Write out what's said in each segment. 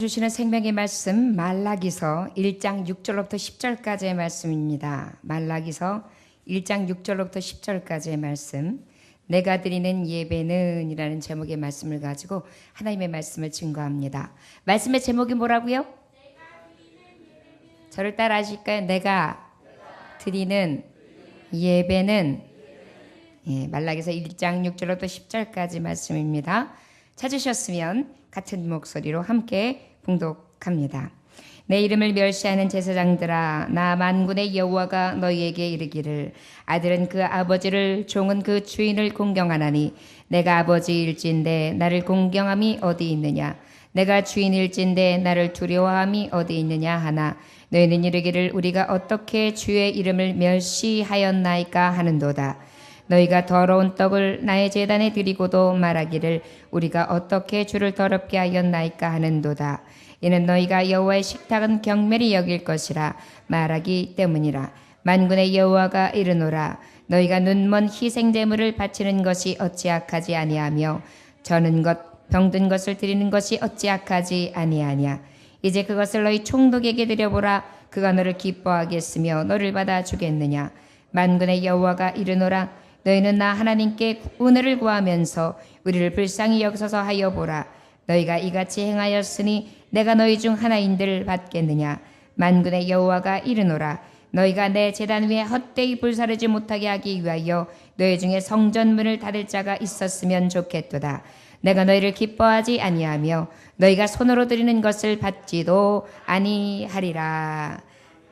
주시는 생명의 말씀 말라기서 1장 6절로부터 10절까지의 말씀입니다. 말라기서 1장 6절로부터 10절까지의 말씀, 내가 드리는 예배는 이라는 제목의 말씀을 가지고 하나님의 말씀을 증거합니다. 말씀의 제목이 뭐라고요? 저를 따라 하실까요? 내가 드리는 예배는, 말라기서 1장 6절로부터 10절까지 말씀입니다. 찾으셨으면 같은 목소리로 함께 봉독합니다. 내 이름을 멸시하는 제사장들아, 나 만군의 여호와가 너희에게 이르기를, 아들은 그 아버지를, 종은 그 주인을 공경하나니 내가 아버지일진데 나를 공경함이 어디 있느냐? 내가 주인일진데 나를 두려워함이 어디 있느냐 하나, 너희는 이르기를 우리가 어떻게 주의 이름을 멸시하였나이까 하는도다. 너희가 더러운 떡을 나의 제단에 드리고도 말하기를 우리가 어떻게 주를 더럽게 하였나이까 하는도다. 이는 너희가 여호와의 식탁은 경멸히 여길 것이라 말하기 때문이라. 만군의 여호와가 이르노라, 너희가 눈먼 희생 제물을 바치는 것이 어찌 악하지 아니하며 저는 것 병든 것을 드리는 것이 어찌 악하지 아니하냐. 이제 그것을 너희 총독에게 드려보라. 그가 너를 기뻐하겠으며 너를 받아 주겠느냐. 만군의 여호와가 이르노라, 너희는 나 하나님께 은혜를 구하면서 우리를 불쌍히 여기소서 하여 보라. 너희가 이같이 행하였으니 내가 너희 중 하나인들 받겠느냐. 만군의 여호와가 이르노라, 너희가 내 제단 위에 헛되이 불사르지 못하게 하기 위하여 너희 중에 성전문을 닫을 자가 있었으면 좋겠도다. 내가 너희를 기뻐하지 아니하며 너희가 손으로 드리는 것을 받지도 아니하리라.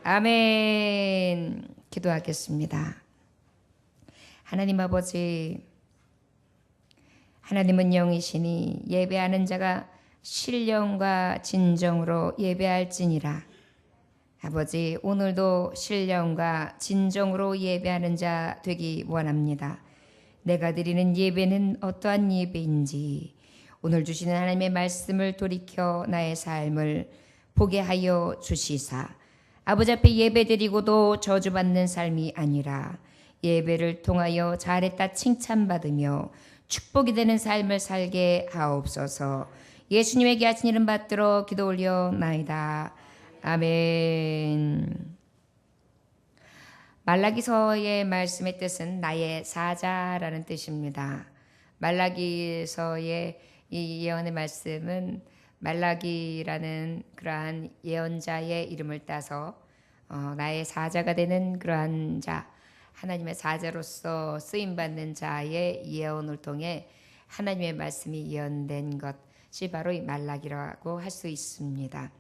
아멘. 기도하겠습니다. 하나님 아버지, 하나님은 영이시니 예배하는 자가 신령과 진정으로 예배할지니라. 아버지, 오늘도 신령과 진정으로 예배하는 자 되기 원합니다. 내가 드리는 예배는 어떠한 예배인지 오늘 주시는 하나님의 말씀을 돌이켜 나의 삶을 보게 하여 주시사, 아버지 앞에 예배드리고도 저주받는 삶이 아니라 예배를 통하여 잘했다 칭찬받으며 축복이 되는 삶을 살게 하옵소서. 예수님에게 하신 이름 받들어 기도 올려나이다. 아멘. 말라기서의 말씀의 뜻은 나의 사자라는 뜻입니다. 말라기서의 이 예언의 말씀은 말라기라는 그러한 예언자의 이름을 따서 나의 사자가 되는 그러한 자, 하나님의 사자로서 쓰임받는 자의 예언을 통해 하나님의 말씀이 예언된 것이 바로 이 말라기라고 할 수 있습니다.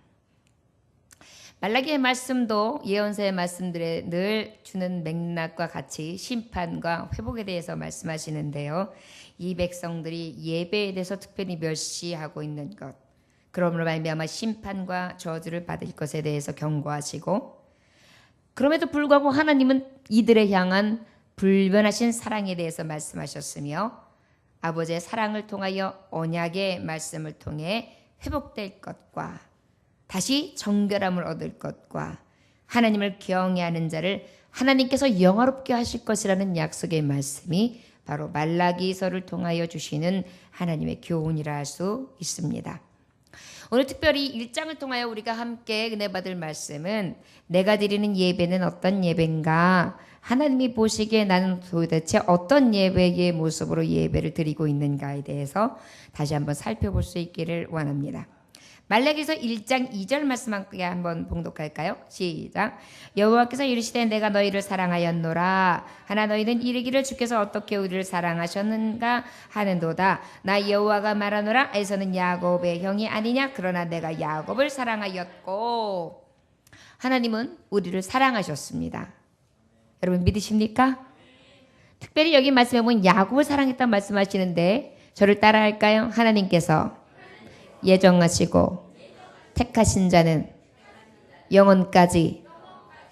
말라기의 말씀도 예언서의 말씀들에 늘 주는 맥락과 같이 심판과 회복에 대해서 말씀하시는데요. 이 백성들이 예배에 대해서 특별히 멸시하고 있는 것, 그러므로 말미암아 심판과 저주를 받을 것에 대해서 경고하시고, 그럼에도 불구하고 하나님은 이들에 향한 불변하신 사랑에 대해서 말씀하셨으며 아버지의 사랑을 통하여 언약의 말씀을 통해 회복될 것과 다시 정결함을 얻을 것과 하나님을 경외하는 자를 하나님께서 영화롭게 하실 것이라는 약속의 말씀이 바로 말라기서를 통하여 주시는 하나님의 교훈이라 할 수 있습니다. 오늘 특별히 1장을 통하여 우리가 함께 은혜 받을 말씀은 내가 드리는 예배는 어떤 예배인가? 하나님이 보시기에 나는 도대체 어떤 예배의 모습으로 예배를 드리고 있는가에 대해서 다시 한번 살펴볼 수 있기를 원합니다. 말라기서 1장 2절 말씀 함께 한번 봉독할까요? 시작. 여호와께서 이르시되 내가 너희를 사랑하였노라. 하나 너희는 이르기를 주께서 어떻게 우리를 사랑하셨는가 하는도다. 나 여호와가 말하노라. 에서는 야곱의 형이 아니냐. 그러나 내가 야곱을 사랑하였고. 하나님은 우리를 사랑하셨습니다. 여러분 믿으십니까? 특별히 여기 말씀에 보면 야곱을 사랑했다는 말씀하시는데 저를 따라할까요? 하나님께서 예정하시고 택하신 자는 영원까지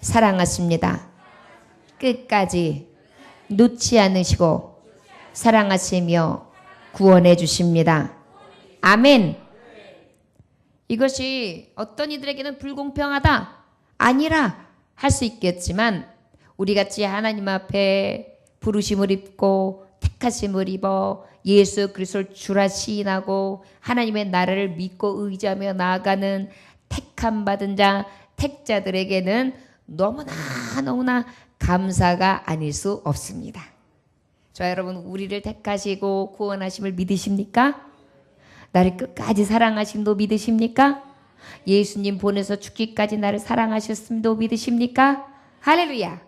사랑하십니다. 끝까지 놓지 않으시고 사랑하시며 구원해 주십니다. 아멘. 이것이 어떤 이들에게는 불공평하다 아니라 할 수 있겠지만 우리같이 하나님 앞에 부르심을 입고 택하신 택하심을 입어 예수 그리스도를 주라 시인하고 하나님의 나라를 믿고 의지하며 나아가는 택함 받은 자, 택자들에게는 너무나 감사가 아닐 수 없습니다. 자, 여러분, 우리를 택하시고 구원하심을 믿으십니까? 나를 끝까지 사랑하심도 믿으십니까? 예수님 보내서 죽기까지 나를 사랑하셨음도 믿으십니까? 할렐루야.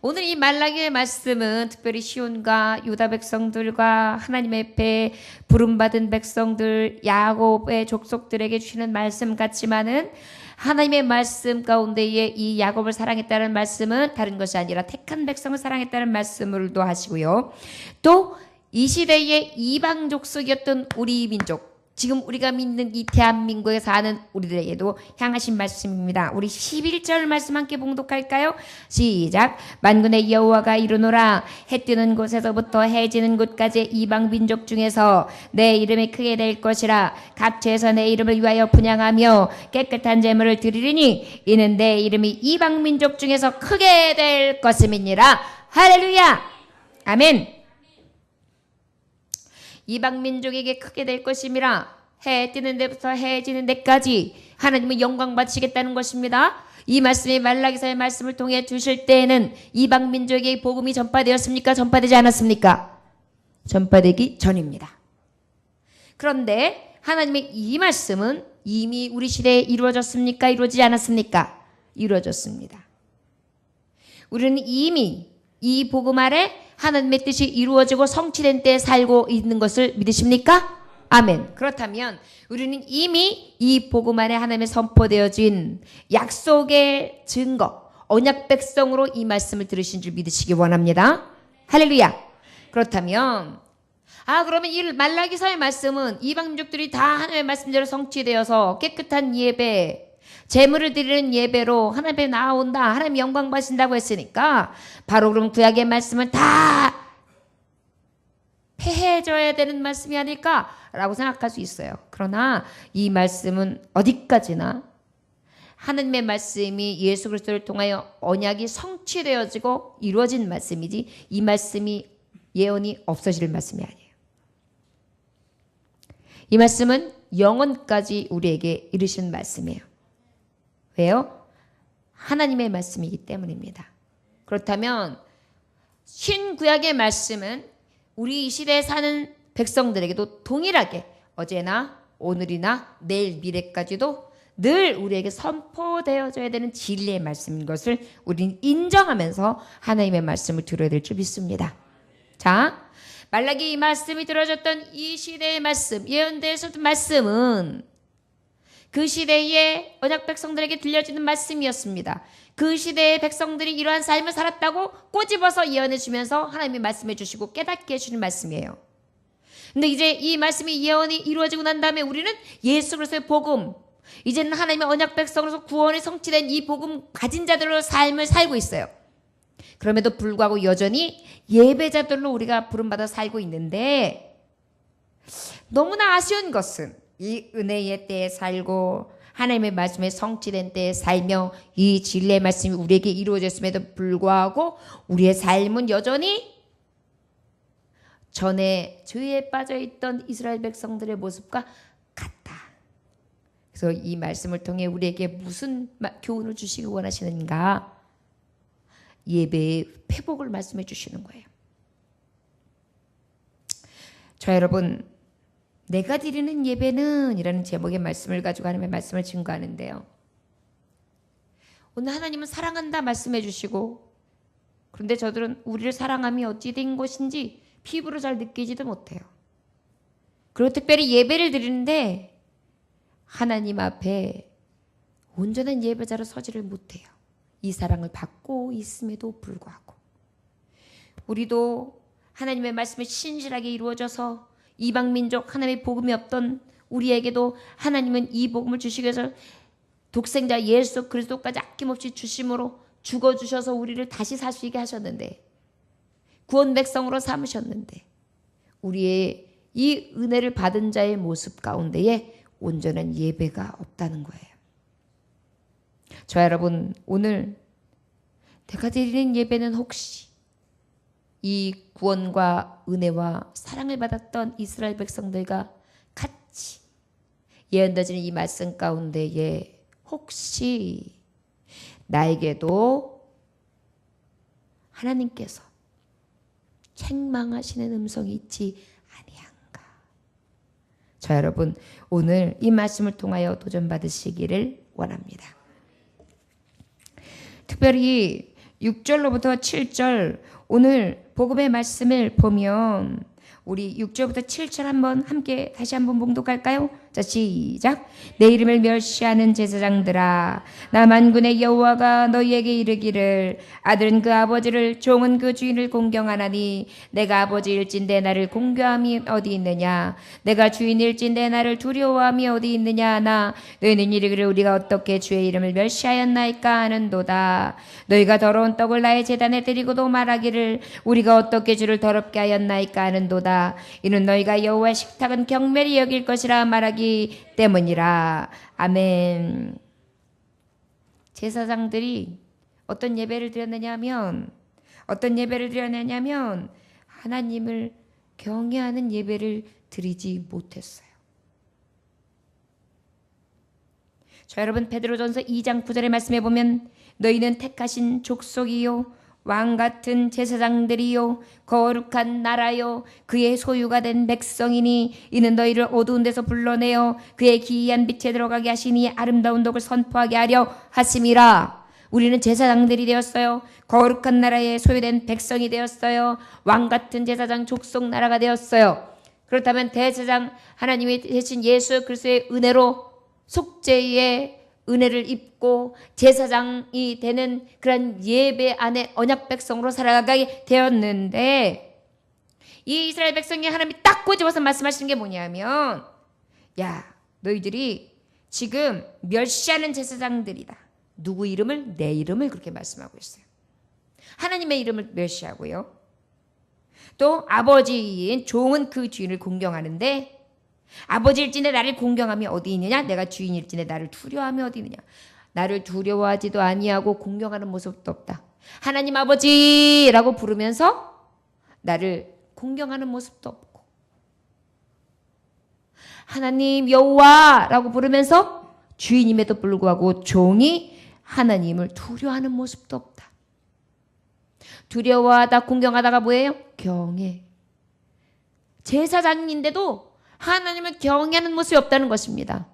오늘 이 말라기의 말씀은 특별히 시온과 유다 백성들과 하나님 앞에 부름받은 백성들, 야곱의 족속들에게 주시는 말씀 같지만은 하나님의 말씀 가운데에 이 야곱을 사랑했다는 말씀은 다른 것이 아니라 택한 백성을 사랑했다는 말씀을도 하시고요. 또 이 시대의 이방 족속이었던 우리 민족, 지금 우리가 믿는 이 대한민국에 사는 우리들에게도 향하신 말씀입니다. 우리 11절 말씀 함께 봉독할까요? 시작. 만군의 여호와가 이르노라. 해 뜨는 곳에서부터 해 지는 곳까지 이방 민족 중에서 내 이름이 크게 될 것이라. 각처에서 내 이름을 위하여 분향하며 깨끗한 제물을 드리리니 이는 내 이름이 이방 민족 중에서 크게 될 것임이니라. 할렐루야. 아멘. 이방 민족에게 크게 될 것임이라. 해 뜨는 데부터 해 지는 데까지 하나님은 영광 바치겠다는 것입니다. 이 말씀이 말라기서의 말씀을 통해 주실 때에는 이방 민족에게 복음이 전파되었습니까? 전파되지 않았습니까? 전파되기 전입니다. 그런데 하나님의 이 말씀은 이미 우리 시대에 이루어졌습니까? 이루어지지 않았습니까? 이루어졌습니다. 우리는 이미 이 복음 아래 하나님의 뜻이 이루어지고 성취된 때에 살고 있는 것을 믿으십니까? 아멘. 그렇다면 우리는 이미 이 복음 안에 하나님의 선포되어진 약속의 증거, 언약 백성으로 이 말씀을 들으신 줄 믿으시기 원합니다. 할렐루야. 그렇다면 그러면 이 말라기서의 말씀은 이방 민족들이 다 하나님의 말씀대로 성취되어서 깨끗한 예배, 제물을 드리는 예배로 하나님에 나아온다, 하나님 영광 받으신다고 했으니까 바로 그럼 구약의 말씀은 다 폐해져야 되는 말씀이 아닐까라고 생각할 수 있어요. 그러나 이 말씀은 어디까지나 하나님의 말씀이 예수 그리스도를 통하여 언약이 성취되어지고 이루어진 말씀이지 이 말씀이 예언이 없어질 말씀이 아니에요. 이 말씀은 영원까지 우리에게 이르시는 말씀이에요. 왜요? 하나님의 말씀이기 때문입니다. 그렇다면 신구약의 말씀은 우리 이 시대에 사는 백성들에게도 동일하게 어제나 오늘이나 내일 미래까지도 늘 우리에게 선포되어져야 되는 진리의 말씀인 것을 우리는 인정하면서 하나님의 말씀을 들어야 될 줄 믿습니다. 자, 말라기 이 말씀이 들어졌던 이 시대의 말씀, 예언대에서도 말씀은 그 시대의 언약 백성들에게 들려지는 말씀이었습니다. 그 시대의 백성들이 이러한 삶을 살았다고 꼬집어서 예언해 주면서 하나님이 말씀해 주시고 깨닫게 해주는 말씀이에요. 근데 이제 이 말씀이 예언이 이루어지고 난 다음에 우리는 예수 그리스도의 복음, 이제는 하나님의 언약 백성으로서 구원이 성취된 이 복음 가진 자들로 삶을 살고 있어요. 그럼에도 불구하고 여전히 예배자들로 우리가 부름받아 살고 있는데 너무나 아쉬운 것은 이 은혜의 때에 살고 하나님의 말씀에 성취된 때에 살며 이 진리의 말씀이 우리에게 이루어졌음에도 불구하고 우리의 삶은 여전히 전에 죄에 빠져있던 이스라엘 백성들의 모습과 같다. 그래서 이 말씀을 통해 우리에게 무슨 교훈을 주시기 원하시는가? 예배의 회복을 말씀해 주시는 거예요. 자, 여러분, 내가 드리는 예배는 이라는 제목의 말씀을 가지고 하나님의 말씀을 증거하는데요. 오늘 하나님은 사랑한다 말씀해 주시고 그런데 저들은 우리를 사랑함이 어찌 된 것인지 피부로 잘 느끼지도 못해요. 그리고 특별히 예배를 드리는데 하나님 앞에 온전한 예배자로 서지를 못해요. 이 사랑을 받고 있음에도 불구하고 우리도 하나님의 말씀이 신실하게 이루어져서 이방 민족 하나님의 복음이 없던 우리에게도 하나님은 이 복음을 주시기 위해서 독생자 예수 그리스도까지 아낌없이 주심으로 죽어주셔서 우리를 다시 살 수 있게 하셨는데 구원 백성으로 삼으셨는데 우리의 이 은혜를 받은 자의 모습 가운데에 온전한 예배가 없다는 거예요. 저 여러분, 오늘 내가 드리는 예배는 혹시 이 구원과 은혜와 사랑을 받았던 이스라엘 백성들과 같이 예언되어지는 이 말씀 가운데에 혹시 나에게도 하나님께서 책망하시는 음성이 있지 아니한가? 저 여러분, 오늘 이 말씀을 통하여 도전받으시기를 원합니다. 특별히 6절로부터 7절 오늘 복음의 말씀을 보면 우리 6절부터 7절 한번 함께 다시 한번 봉독할까요? 자, 시작. 내 이름을 멸시하는 제사장들아, 나 만군의 여호와가 너희에게 이르기를 아들은 그 아버지를 종은 그 주인을 공경하나니 내가 아버지일진데 나를 공경함이 어디 있느냐? 내가 주인일진데 나를 두려워함이 어디 있느냐? 하나 너희는 이르기를 우리가 어떻게 주의 이름을 멸시하였나이까 하는도다. 너희가 더러운 떡을 나의 제단에 드리고도 말하기를 우리가 어떻게 주를 더럽게 하였나이까 하는도다. 이는 너희가 여호와의 식탁은 경멸히 여길 것이라 말하기 때문이라. 아멘. 제사장들이 어떤 예배를 드렸느냐면 하나님을 경외하는 예배를 드리지 못했어요. 자, 여러분, 베드로전서 2장 9절의 말씀에 보면 너희는 택하신 족속이요 왕같은 제사장들이요 거룩한 나라요 그의 소유가 된 백성이니 이는 너희를 어두운 데서 불러내어 그의 기이한 빛에 들어가게 하시니 아름다운 덕을 선포하게 하려 하심이라. 우리는 제사장들이 되었어요. 거룩한 나라의 소유된 백성이 되었어요. 왕같은 제사장 족속 나라가 되었어요. 그렇다면 대제사장 하나님이 대신 예수 그리스도의 은혜로 속죄의 은혜를 입고 제사장이 되는 그런 예배 안에 언약 백성으로 살아가게 되었는데, 이 이스라엘 백성이 하나님이 딱 꼬집어서 말씀하시는 게 뭐냐면, 야, 너희들이 지금 멸시하는 제사장들이다. 누구 이름을? 내 이름을 그렇게 말씀하고 있어요. 하나님의 이름을 멸시하고요. 또 아버지인 종은 그 주인을 공경하는데, 아버지일진데 나를 공경함이 어디 있느냐? 내가 주인일진데 나를 두려워함이 어디 있느냐? 나를 두려워하지도 아니하고 공경하는 모습도 없다. 하나님 아버지라고 부르면서 나를 공경하는 모습도 없고, 하나님 여호와라고 부르면서 주인임에도 불구하고 종이 하나님을 두려워하는 모습도 없다. 두려워하다, 공경하다가 뭐예요? 경외. 제사장인데도 하나님을 경외하는 모습이 없다는 것입니다.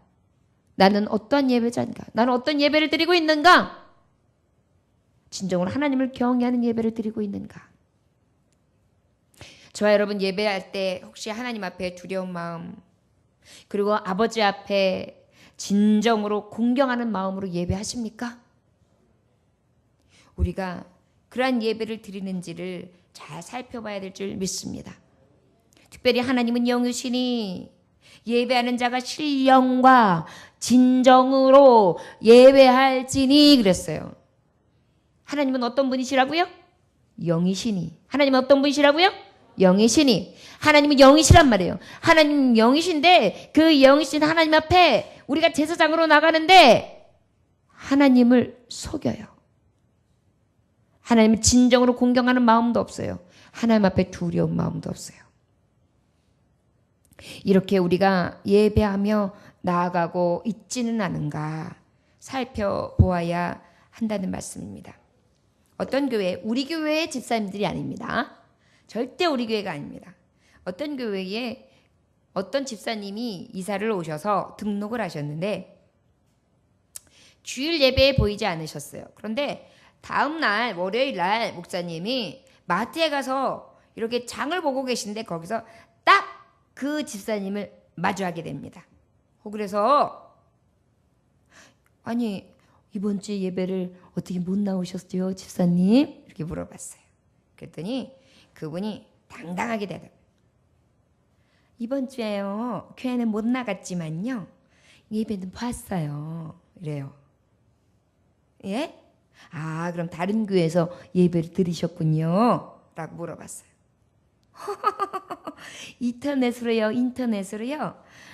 나는 어떤 예배자인가? 나는 어떤 예배를 드리고 있는가? 진정으로 하나님을 경외하는 예배를 드리고 있는가? 저와 여러분, 예배할 때 혹시 하나님 앞에 두려운 마음, 그리고 아버지 앞에 진정으로 공경하는 마음으로 예배하십니까? 우리가 그러한 예배를 드리는지를 잘 살펴봐야 될 줄 믿습니다. 특별히 하나님은 영이시니 예배하는 자가 신령과 진정으로 예배할지니 그랬어요. 하나님은 어떤 분이시라고요? 영이시니. 하나님은 어떤 분이시라고요? 영이시니. 하나님은 영이시란 말이에요. 하나님 영이신데 그 영이신 하나님 앞에 우리가 제사장으로 나가는데 하나님을 속여요. 하나님을 진정으로 공경하는 마음도 없어요. 하나님 앞에 두려운 마음도 없어요. 이렇게 우리가 예배하며 나아가고 있지는 않은가 살펴보아야 한다는 말씀입니다. 어떤 교회, 우리 교회의 집사님들이 아닙니다. 절대 우리 교회가 아닙니다. 어떤 교회에 어떤 집사님이 이사를 오셔서 등록을 하셨는데 주일 예배에 보이지 않으셨어요. 그런데 다음 날 월요일 날 목사님이 마트에 가서 이렇게 장을 보고 계신데 거기서 딱 그 집사님을 마주하게 됩니다. 그래서 아니 이번 주 예배를 어떻게 못 나오셨어요 집사님? 이렇게 물어봤어요. 그랬더니 그분이 당당하게 대답해요. 이번 주에요 교회는 못 나갔지만요 예배는 봤어요. 이래요. 예? 아 그럼 다른 교회에서 예배를 들으셨군요 라고 물어봤어요. 인터넷으로요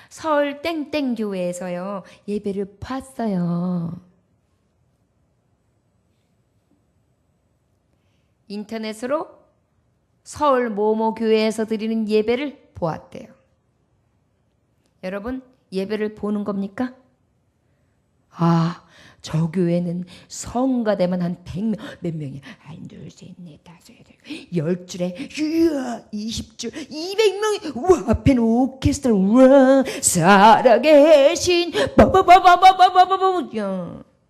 서울 땡땡 교회에서요 예배를 봤어요. 인터넷으로 서울 모모 교회에서 드리는 예배를 보았대요. 여러분, 예배를 보는 겁니까? 저 교회는 성가대만 한 100명, 몇 명이야? 1, 2, 3, 4, 5, 10줄에 20줄, 200명이, 우와, 앞에는 오케스트라, 우와, 살아계신,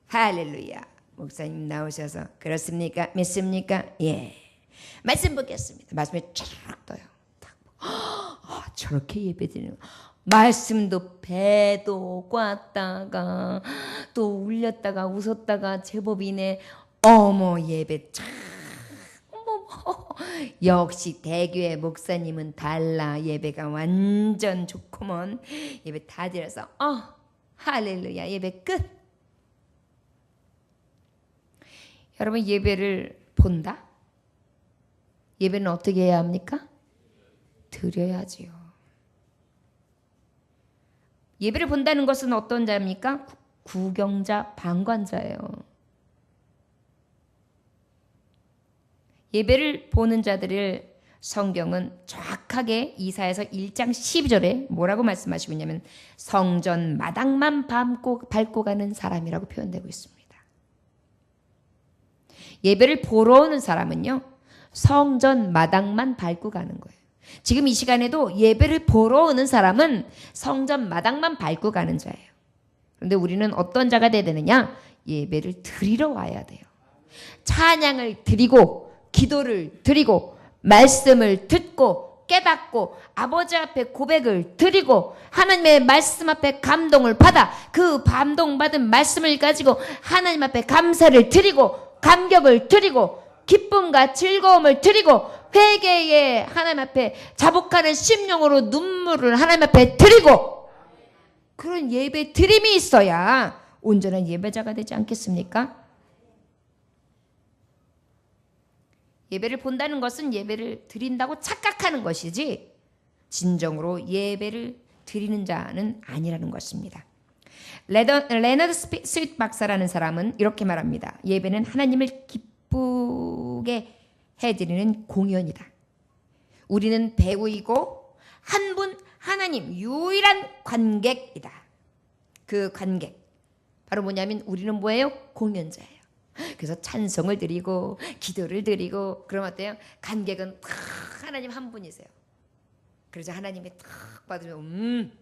할렐루야. 목사님 나오셔서, 그렇습니까? 믿습니까? 예. 말씀 보겠습니다. 말씀이 쫙 떠요. 저렇게 예배 드리는 거. 말씀도 배도 꽈다가 또 울렸다가 웃었다가 제법이네. 어머, 예배 참. 어머, 역시 대교회 목사님은 달라. 예배가 완전 좋구먼. 예배 다 드려서 할렐루야. 예배 끝. 여러분, 예배를 본다? 예배는 어떻게 해야 합니까? 드려야지요. 예배를 본다는 것은 어떤 자입니까? 구경자, 방관자예요. 예배를 보는 자들을 성경은 정확하게 이사야서 1장 12절에 뭐라고 말씀하시고 있냐면 성전 마당만 밟고 가는 사람이라고 표현되고 있습니다. 예배를 보러 오는 사람은요, 성전 마당만 밟고 가는 거예요. 지금 이 시간에도 예배를 보러 오는 사람은 성전 마당만 밟고 가는 자예요. 그런데 우리는 어떤 자가 돼야 되느냐? 예배를 드리러 와야 돼요. 찬양을 드리고 기도를 드리고 말씀을 듣고 깨닫고 아버지 앞에 고백을 드리고 하나님의 말씀 앞에 감동을 받아 그 감동받은 말씀을 가지고 하나님 앞에 감사를 드리고 감격을 드리고 기쁨과 즐거움을 드리고 회개에 하나님 앞에 자복하는 심령으로 눈물을 하나님 앞에 드리고 그런 예배 드림이 있어야 온전한 예배자가 되지 않겠습니까? 예배를 본다는 것은 예배를 드린다고 착각하는 것이지 진정으로 예배를 드리는 자는 아니라는 것입니다. 레너드 스윗 박사라는 사람은 이렇게 말합니다. 예배는 하나님을 기쁘게 해드리는 공연이다. 우리는 배우이고 한 분 하나님 유일한 관객이다. 그 관객 바로 뭐냐면 우리는 뭐예요? 공연자예요. 그래서 찬송을 드리고 기도를 드리고 그러면 어때요? 관객은 딱 하나님 한 분이세요. 그래서 하나님이 딱 받으면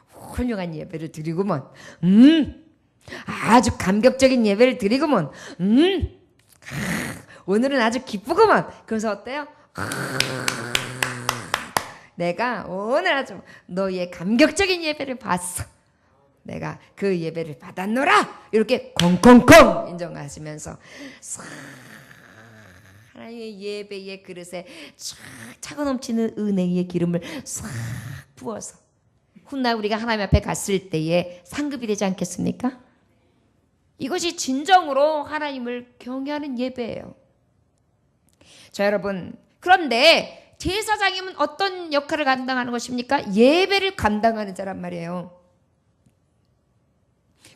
훌륭한 예배를 드리구먼. 아주 감격적인 예배를 드리구먼. 오늘은 아주 기쁘구먼. 그래서 어때요? 내가 오늘 아주 너의 감격적인 예배를 봤어. 내가 그 예배를 받았노라. 이렇게 콩콩콩 인정하시면서 하나님의 예배의 그릇에 쫙 차고 넘치는 은혜의 기름을 싹 부어서 훗날 우리가 하나님 앞에 갔을 때에 상급이 되지 않겠습니까? 이것이 진정으로 하나님을 경외하는 예배예요. 자, 여러분, 그런데 제사장님은 어떤 역할을 감당하는 것입니까? 예배를 감당하는 자란 말이에요.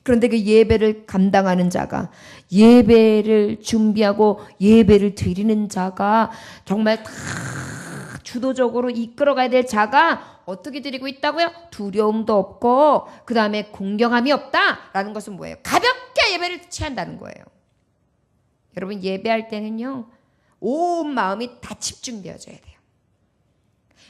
그런데 그 예배를 감당하는 자가, 예배를 준비하고 예배를 드리는 자가, 정말 다 주도적으로 이끌어가야 될 자가 어떻게 드리고 있다고요? 두려움도 없고 그 다음에 공경함이 없다라는 것은 뭐예요? 가볍게 예배를 취한다는 거예요. 여러분, 예배할 때는요, 온 마음이 다 집중되어져야 돼요.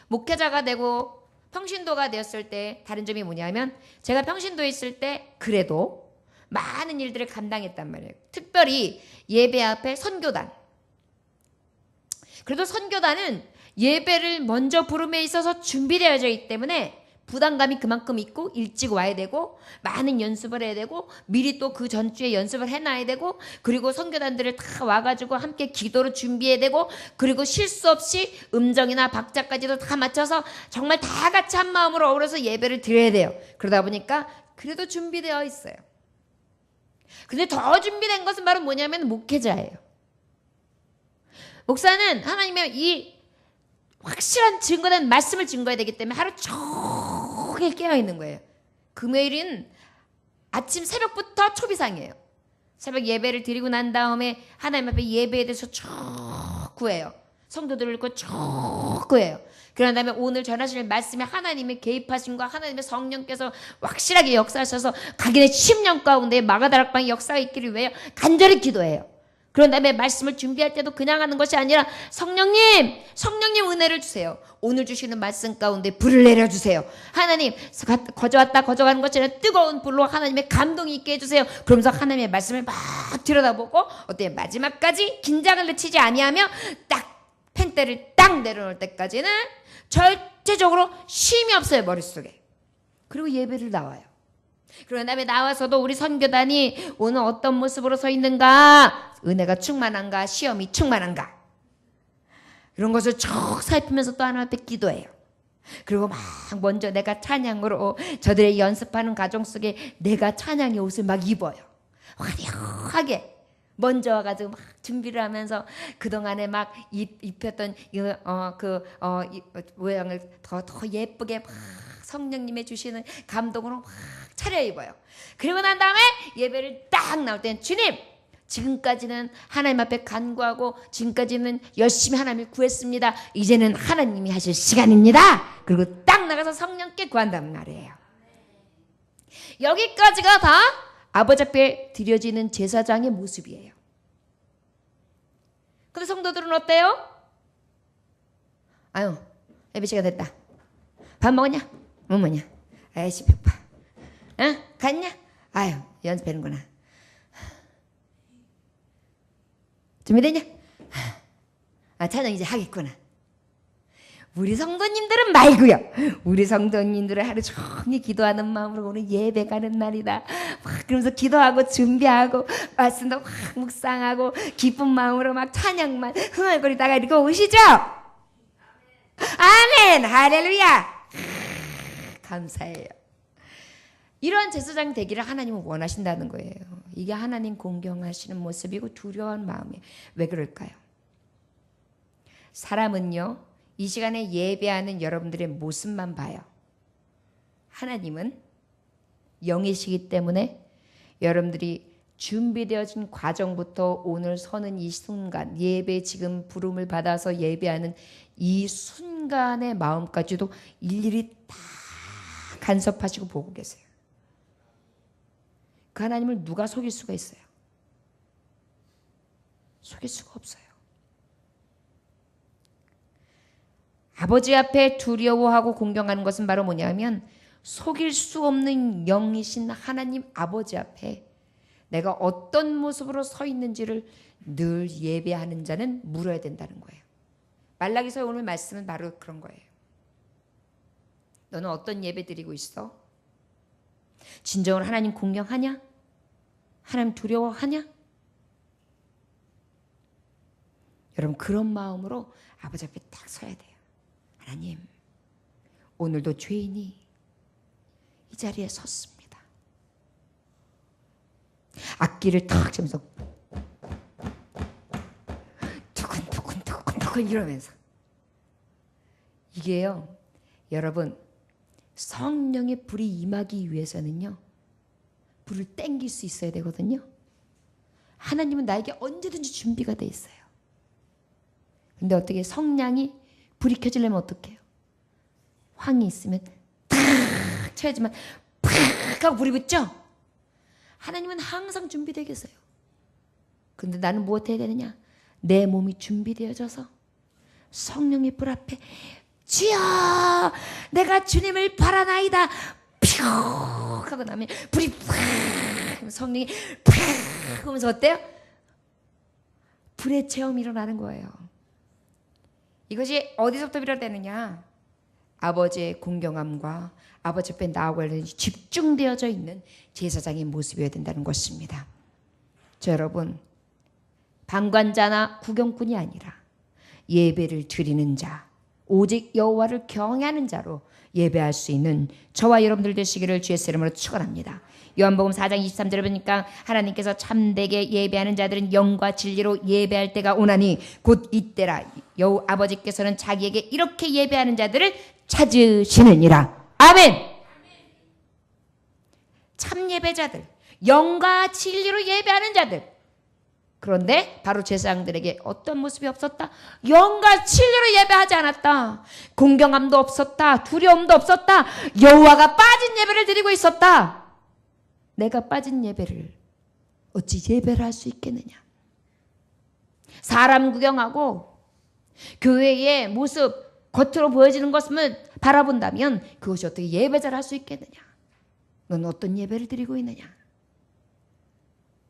목회자가 되고 평신도가 되었을 때 다른 점이 뭐냐면 제가 평신도에 있을 때 그래도 많은 일들을 감당했단 말이에요. 특별히 예배 앞에 선교단. 그래도 선교단은 예배를 먼저 부름에 있어서 준비되어져 있기 때문에 부담감이 그만큼 있고 일찍 와야 되고 많은 연습을 해야 되고 미리 또 그 전주에 연습을 해놔야 되고 그리고 선교단들을 다 와가지고 함께 기도를 준비해야 되고 그리고 실수 없이 음정이나 박자까지도 다 맞춰서 정말 다 같이 한 마음으로 어우러서 예배를 드려야 돼요. 그러다 보니까 그래도 준비되어 있어요. 근데 더 준비된 것은 바로 뭐냐면 목회자예요. 목사는 하나님의 이 확실한 증거된 말씀을 증거해야 되기 때문에 하루 종일 깨어있는 거예요. 금요일은 아침 새벽부터 초비상이에요. 새벽 예배를 드리고 난 다음에 하나님 앞에 예배에 대해서 쭉 구해요. 성도들을 읽고 쭉 그예요. 그런 다음에 오늘 전하실 말씀에 하나님의 개입하심과 하나님의 성령께서 확실하게 역사하셔서 각인의 10년 가운데 마가다락방의 역사가 있기를 위해 간절히 기도해요. 그런 다음에 말씀을 준비할 때도 그냥 하는 것이 아니라 성령님 은혜를 주세요. 오늘 주시는 말씀 가운데 불을 내려주세요. 하나님 거저왔다 거저가는 것처럼 뜨거운 불로 하나님의 감동이 있게 해주세요. 그러면서 하나님의 말씀을 막 들여다보고 어때 마지막까지 긴장을 늦추지 아니하며 딱 펜대를 딱 내려놓을 때까지는 절대적으로 쉼이 없어요. 머릿속에. 그리고 예배를 나와요. 그런 다음에 나와서도 우리 선교단이 오늘 어떤 모습으로 서 있는가, 은혜가 충만한가, 시험이 충만한가, 이런 것을 쭉 살피면서 또 하나님 앞에 기도해요. 그리고 막 먼저 내가 찬양으로 저들의 연습하는 과정 속에 내가 찬양의 옷을 막 입어요. 화려하게 먼저 와가지고 막 준비를 하면서 그동안에 막 입혔던 모양을 더 예쁘게 막 성령님의 주시는 감동으로 막 차려입어요. 그리고 난 다음에 예배를 딱 나올 때는 주님, 지금까지는 하나님 앞에 간구하고 지금까지는 열심히 하나님을 구했습니다. 이제는 하나님이 하실 시간입니다. 그리고 딱 나가서 성령께 구한다는 말이에요. 여기까지가 다 아버지 앞에 드려지는 제사장의 모습이에요. 근데 성도들은 어때요? 아유, 예배 시간 됐다. 밥 먹었냐? 뭐 먹냐? 아이씨 배고파. 갔냐? 아유, 연습하는구나. 준비됐냐? 찬양 이제 하겠구나. 우리 성도님들은 말고요. 우리 성도님들은 하루 종일 기도하는 마음으로 오늘 예배 가는 날이다. 막 그러면서 기도하고 준비하고 말씀도 확 묵상하고 기쁜 마음으로 막 찬양만 흥얼거리다가 이렇게 오시죠? 아멘! 할렐루야! 감사해요. 이러한 제사장 되기를 하나님은 원하신다는 거예요. 이게 하나님 공경하시는 모습이고 두려운 마음이에요. 왜 그럴까요? 사람은요, 이 시간에 예배하는 여러분들의 모습만 봐요. 하나님은 영이시기 때문에 여러분들이 준비되어진 과정부터 오늘 서는 이 순간, 예배 지금 부름을 받아서 예배하는 이 순간의 마음까지도 일일이 다 간섭하시고 보고 계세요. 그 하나님을 누가 속일 수가 있어요? 속일 수가 없어요. 아버지 앞에 두려워하고 공경하는 것은 바로 뭐냐면 속일 수 없는 영이신 하나님 아버지 앞에 내가 어떤 모습으로 서 있는지를 늘 예배하는 자는 물어야 된다는 거예요. 말라기서의 오늘 말씀은 바로 그런 거예요. 너는 어떤 예배 드리고 있어? 진정으로 하나님 공경하냐? 하나님 두려워하냐? 여러분 그런 마음으로 아버지 앞에 딱 서야 돼요. 하나님, 오늘도 죄인이 이 자리에 섰습니다. 악기를 탁 치면서 두근두근 이러면서 이게요, 여러분 성령의 불이 임하기 위해서는요, 불을 땡길 수 있어야 되거든요. 하나님은 나에게 언제든지 준비가 돼 있어요. 근데 어떻게 성량이 불이 켜지려면 어떡해요? 황이 있으면 탁 쳐야지만 팍 하고 불이 붙죠? 하나님은 항상 준비되어 계세요. 근데 나는 무엇 해야 되느냐? 내 몸이 준비되어져서 성령의 불 앞에 주여 내가 주님을 바라나이다 퓨 하고 나면 불이 팍 성령이 팍 하면서 어때요? 불의 체험이 일어나는 거예요. 이것이 어디서부터 비롯되느냐? 아버지의 공경함과 아버지 앞에 나아가려는 집중되어져 있는 제사장의 모습이어야 된다는 것입니다. 자, 여러분 방관자나 구경꾼이 아니라 예배를 드리는 자, 오직 여호와를 경외하는 자로 예배할 수 있는 저와 여러분들 되시기를 주의 이름으로 축원합니다. 요한복음 4장 23절에 보니까 하나님께서 참되게 예배하는 자들은 영과 진리로 예배할 때가 오나니 곧 이때라. 여호 아버지께서는 자기에게 이렇게 예배하는 자들을 찾으시느니라. 아멘. 참 예배자들, 영과 진리로 예배하는 자들, 그런데 바로 제사장들에게 어떤 모습이 없었다? 영과 진리로 예배하지 않았다. 공경함도 없었다. 두려움도 없었다. 여호와가 빠진 예배를 드리고 있었다. 내가 빠진 예배를 어찌 예배를 할 수 있겠느냐? 사람 구경하고 교회의 모습 겉으로 보여지는 것을 바라본다면 그것이 어떻게 예배자를 할 수 있겠느냐? 넌 어떤 예배를 드리고 있느냐?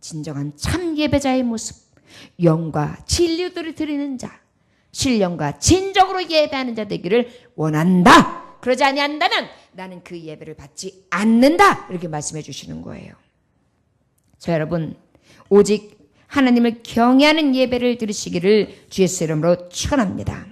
진정한 참 예배자의 모습, 영과 진리를 드리는 자, 신령과 진정으로 예배하는 자 되기를 원한다. 그러지 아니한다면 나는 그 예배를 받지 않는다. 이렇게 말씀해 주시는 거예요. 자, 여러분, 오직 하나님을 경외하는 예배를 드리시기를 주 예수 이름으로 축원합니다.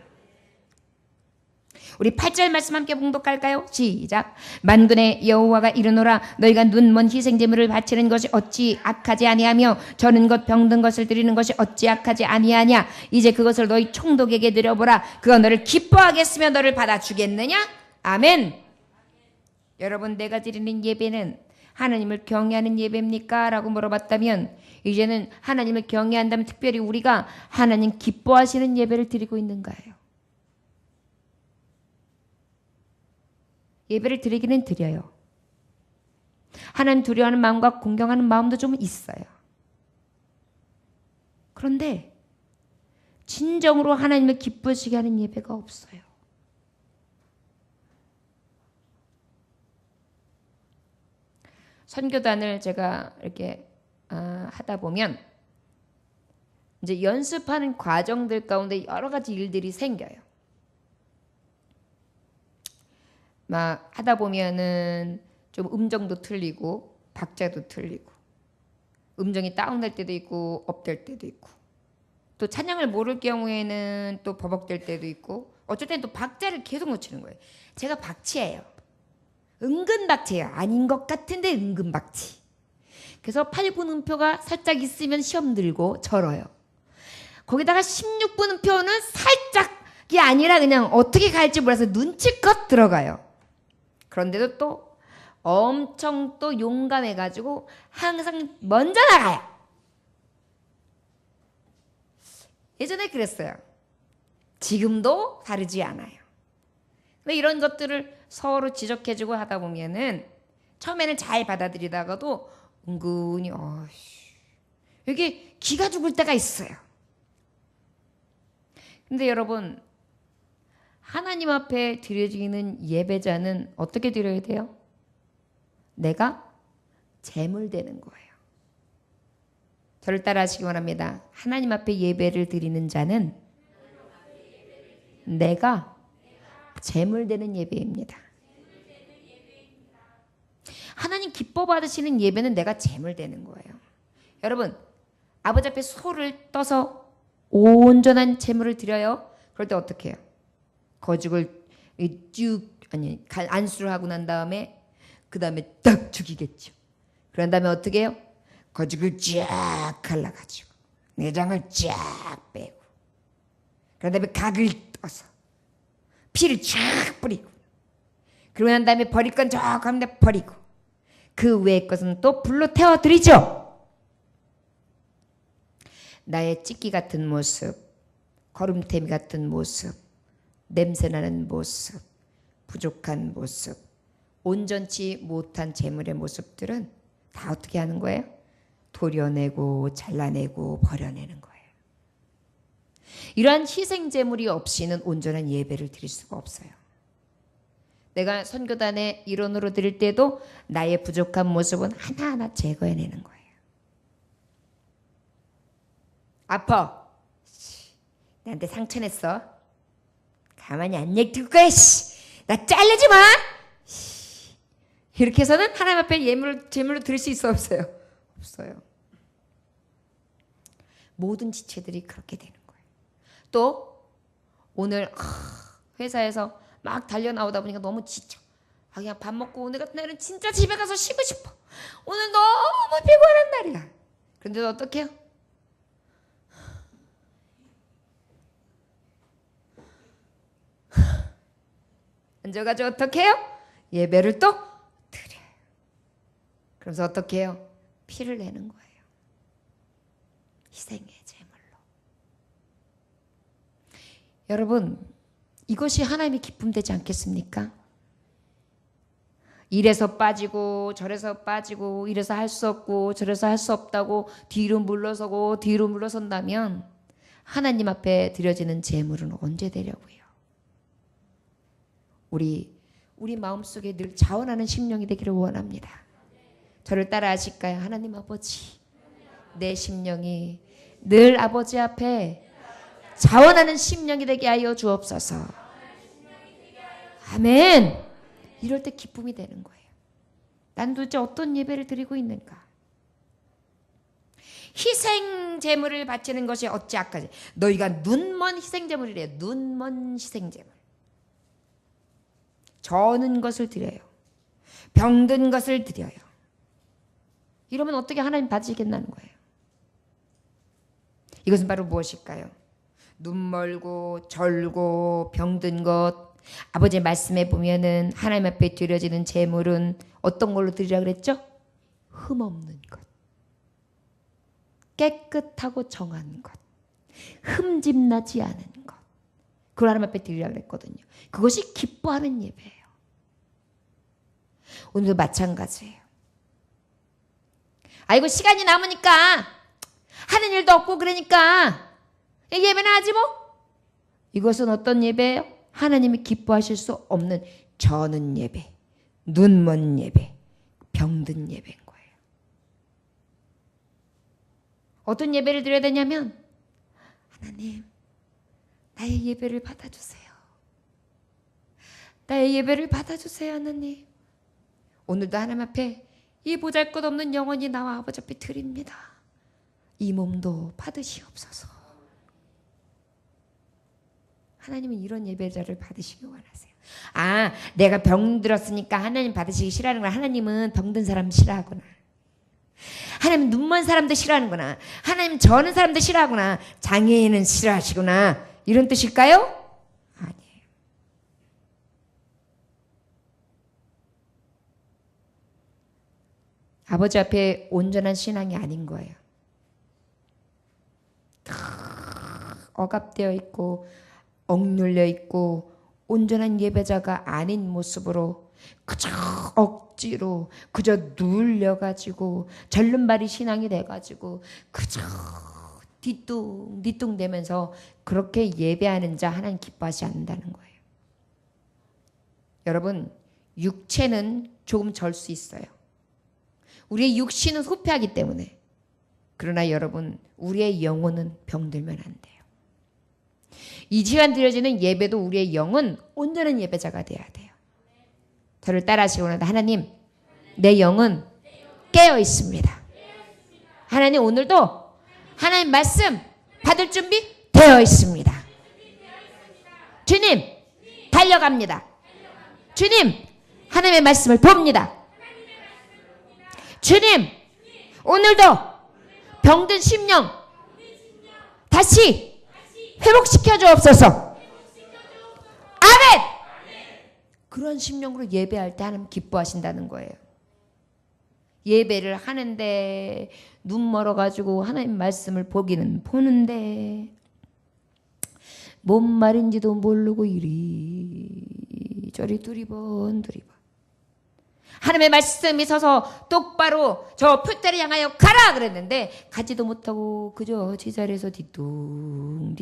우리 8절 말씀 함께 봉독할까요? 시작. 만군의 여호와가 이르노라 너희가 눈먼 희생제물을 바치는 것이 어찌 악하지 아니하며 저는 것 병든 것을 드리는 것이 어찌 악하지 아니하냐. 이제 그것을 너희 총독에게 드려보라. 그가 너를 기뻐하겠으며 너를 받아주겠느냐. 아멘. 여러분, 내가 드리는 예배는 하나님을 경외하는 예배입니까? 라고 물어봤다면 이제는 하나님을 경외한다면 특별히 우리가 하나님 기뻐하시는 예배를 드리고 있는가요? 예배를 드리기는 드려요. 하나님 두려워하는 마음과 공경하는 마음도 좀 있어요. 그런데 진정으로 하나님을 기쁘시게 하는 예배가 없어요. 선교단을 제가 이렇게 하다 보면 이제 연습하는 과정들 가운데 여러 가지 일들이 생겨요. 막 하다 보면은 좀 음정도 틀리고 박자도 틀리고 음정이 다운될 때도 있고 업될 때도 있고 또 찬양을 모를 경우에는 또 버벅될 때도 있고 어쩔 때는 또 박자를 계속 놓치는 거예요. 제가 박치예요. 은근 박치예요. 아닌 것 같은데 은근 박치. 그래서 8분 음표가 살짝 있으면 시험 들고 절어요. 거기다가 16분 음표는 살짝이 아니라 그냥 어떻게 갈지 몰라서 눈치껏 들어가요. 그런데도 또 엄청 또 용감해가지고 항상 먼저 나가요. 예전에 그랬어요. 지금도 다르지 않아요. 근데 이런 것들을 서로 지적해주고 하다 보면은 처음에는 잘 받아들이다가도 은근히 이게 기가 죽을 때가 있어요. 근데 여러분, 하나님 앞에 드려지는 예배자는 어떻게 드려야 돼요? 내가 제물 되는 거예요. 저를 따라 하시기 원합니다. 하나님 앞에 예배를 드리는 자는 내가 제물 되는 예배입니다. 하나님 기뻐 받으시는 예배는 내가 제물 되는 거예요. 여러분, 아버지 앞에 소를 떠서 온전한 제물을 드려요. 그럴 때 어떻게 해요? 거죽을 안수를 하고 난 다음에 그 다음에 딱 죽이겠죠. 그런 다음에 어떻게 해요? 거죽을 쫙 갈라가지고 내장을 쫙 빼고 그런 다음에 각을 떠서 피를 쫙 뿌리고 그러고 난 다음에 버릴 건 조금 버리고 그 외의 것은 또 불로 태워드리죠. 나의 찢기 같은 모습, 거름태미 같은 모습, 냄새나는 모습, 부족한 모습, 온전치 못한 재물의 모습들은 다 어떻게 하는 거예요? 도려내고 잘라내고 버려내는 거예요. 이러한 희생 재물이 없이는 온전한 예배를 드릴 수가 없어요. 내가 선교단의 일원으로 드릴 때도 나의 부족한 모습은 하나하나 제거해내는 거예요. 아파. 나한테 상처냈어. 가만히 안 냅둘 거야. 나 잘리지 마. 이렇게 해서는 하나님 앞에 제물로 드릴 수 있어 없어요? 없어요. 모든 지체들이 그렇게 되는 거예요. 또 오늘 회사에서 막 달려 나오다 보니까 너무 지쳐. 그냥 밥 먹고 오늘 같은 날은 진짜 집에 가서 쉬고 싶어. 오늘 너무 피곤한 날이야. 그런데 어떻게 해요? 앉아가지고 어떻게 해요? 예배를 또 드려요. 그래서 어떻게 해요? 피를 내는 거예요. 희생의 제물로. 여러분, 이것이 하나님이 기쁨되지 않겠습니까? 이래서 빠지고 저래서 빠지고 이래서 할 수 없고 저래서 할 수 없다고 뒤로 물러선다면 하나님 앞에 드려지는 제물은 언제 되려고요? 우리 마음속에 늘 자원하는 심령이 되기를 원합니다. 저를 따라 하실까요? 하나님 아버지, 내 심령이 늘 아버지 앞에 자원하는 심령이 되게 하여 주옵소서. 아멘. 이럴 때 기쁨이 되는 거예요. 난 도대체 어떤 예배를 드리고 있는가? 희생 제물을 바치는 것이 어찌 악하지? 너희가 눈먼 희생 제물이래요. 눈먼 희생 제물. 저는 것을 드려요. 병든 것을 드려요. 이러면 어떻게 하나님 받으시겠다는 거예요? 이것은 바로 무엇일까요? 눈멀고 절고 병든 것. 아버지의 말씀에 보면은 하나님 앞에 드려지는 제물은 어떤 걸로 드리라 그랬죠? 흠없는 것, 깨끗하고 정한 것, 흠집나지 않은 것, 그걸 하나님 앞에 드리라 그랬거든요. 그것이 기뻐하는 예배예요. 오늘도 마찬가지예요. 아이고 시간이 남으니까 하는 일도 없고 그러니까 예배는 하지 뭐. 이것은 어떤 예배예요? 하나님이 기뻐하실 수 없는 저는 예배, 눈먼 예배, 병든 예배인 거예요. 어떤 예배를 드려야 되냐면 하나님 나의 예배를 받아주세요. 나의 예배를 받아주세요. 하나님 오늘도 하나님 앞에 이 보잘것없는 영혼이 나와 아버지 앞에 드립니다. 이 몸도 받으시옵소서. 하나님은 이런 예배자를 받으시기 원하세요. 아, 내가 병들었으니까 하나님 받으시기 싫어하는 거야. 하나님은 병든 사람 싫어하구나. 하나님은 눈먼 사람도 싫어하는구나. 하나님 저는 사람도 싫어하구나. 장애인은 싫어하시구나. 이런 뜻일까요? 아니에요. 아버지 앞에 온전한 신앙이 아닌 거예요. 억압되어 있고 억눌려 있고 온전한 예배자가 아닌 모습으로 그저 억지로 그저 눌려가지고 절름발이 신앙이 돼가지고 그저 뒤뚱뒤뚱 대면서 그렇게 예배하는 자 하나님 기뻐하지 않는다는 거예요. 여러분 육체는 조금 절 수 있어요. 우리의 육신은 후패하기 때문에. 그러나 여러분 우리의 영혼은 병들면 안 돼요. 이 시간 드려지는 예배도 우리의 영은 온전한 예배자가 돼야 돼요. 저를 따라 하시기 원합니다. 하나님 내 영은 깨어 있습니다. 하나님 오늘도 하나님 말씀 받을 준비 되어 있습니다. 주님 달려갑니다. 주님 하나님의 말씀을 봅니다. 주님 오늘도 병든 심령 다시 회복시켜 주옵소서. 아멘. 그런 심령으로 예배할 때 하나님 기뻐하신다는 거예요. 예배를 하는데 눈 멀어가지고 하나님 말씀을 보기는 보는데 뭔 말인지도 모르고 이리저리 두리번 하나님의 말씀이 서서 똑바로 저 표대를 향하여 가라 그랬는데 가지도 못하고 그저 제자리에서 뒤뚱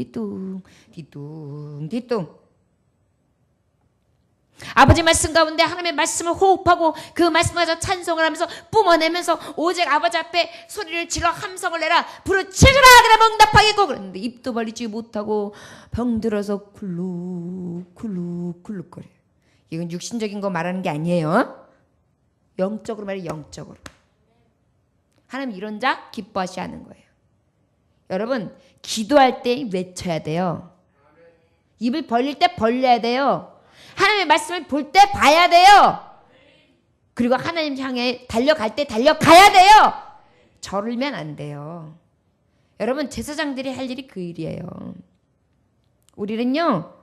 아버지 말씀 가운데 하나님의 말씀을 호흡하고 그 말씀 가서 찬송을 하면서 뿜어내면서 오직 아버지 앞에 소리를 질러 함성을 내라 부르짖으라 그러면 응답하겠고 그랬는데 입도 벌리지 못하고 병들어서 굴룩거려요. 이건 육신적인 거 말하는 게 아니에요. 영적으로 말해 영적으로. 하나님 이런 자 기뻐하시 하는 거예요. 여러분 기도할 때 외쳐야 돼요. 입을 벌릴 때 벌려야 돼요. 하나님의 말씀을 볼 때 봐야 돼요. 그리고 하나님 향해 달려갈 때 달려가야 돼요. 저르면 안 돼요. 여러분 제사장들이 할 일이 그 일이에요. 우리는요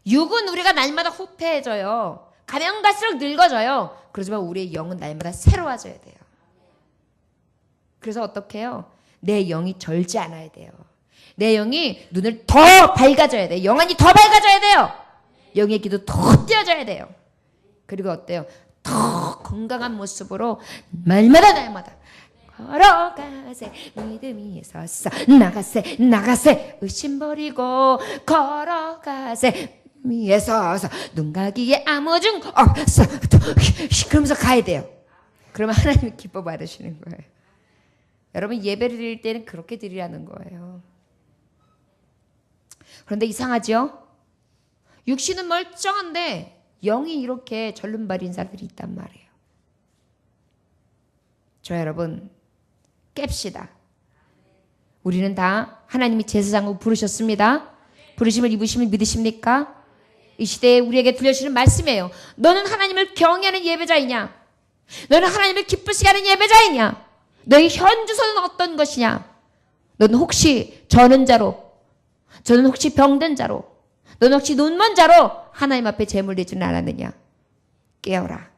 육은 우리가 날마다 후패해져요. 가면 갈수록 늙어져요. 그렇지만 우리의 영은 날마다 새로워져야 돼요. 그래서 어떻게 해요? 내 영이 절지 않아야 돼요. 내 영이 눈을 더 밝아져야 돼요. 영안이 더 밝아져야 돼요. 영의 기도 더 띄어져야 돼요. 그리고 어때요? 더 건강한 모습으로 날마다 걸어가세 믿음이 서서 나가세 의심 버리고 걸어가세 위에 서서 눈 가기에 아무 중 없어 그러면서 가야 돼요. 그러면 하나님이 기뻐 받으시는 거예요. 여러분 예배를 드릴 때는 그렇게 드리라는 거예요. 그런데 이상하죠? 육신은 멀쩡한데 영이 이렇게 절름발인 사람들이 있단 말이에요. 저 여러분 깹시다. 우리는 다 하나님이 제사장으로 부르셨습니다. 부르심을 입으심을 믿으십니까? 이 시대에 우리에게 들려주시는 말씀이에요. 너는 하나님을 경외하는 예배자이냐? 너는 하나님을 기쁘시게 하는 예배자이냐? 너의 현주소는 어떤 것이냐? 너는 혹시 저는 자로, 저는 혹시 병든 자로, 너는 혹시 눈먼 자로 하나님 앞에 제물 내지는 않았느냐? 깨어라.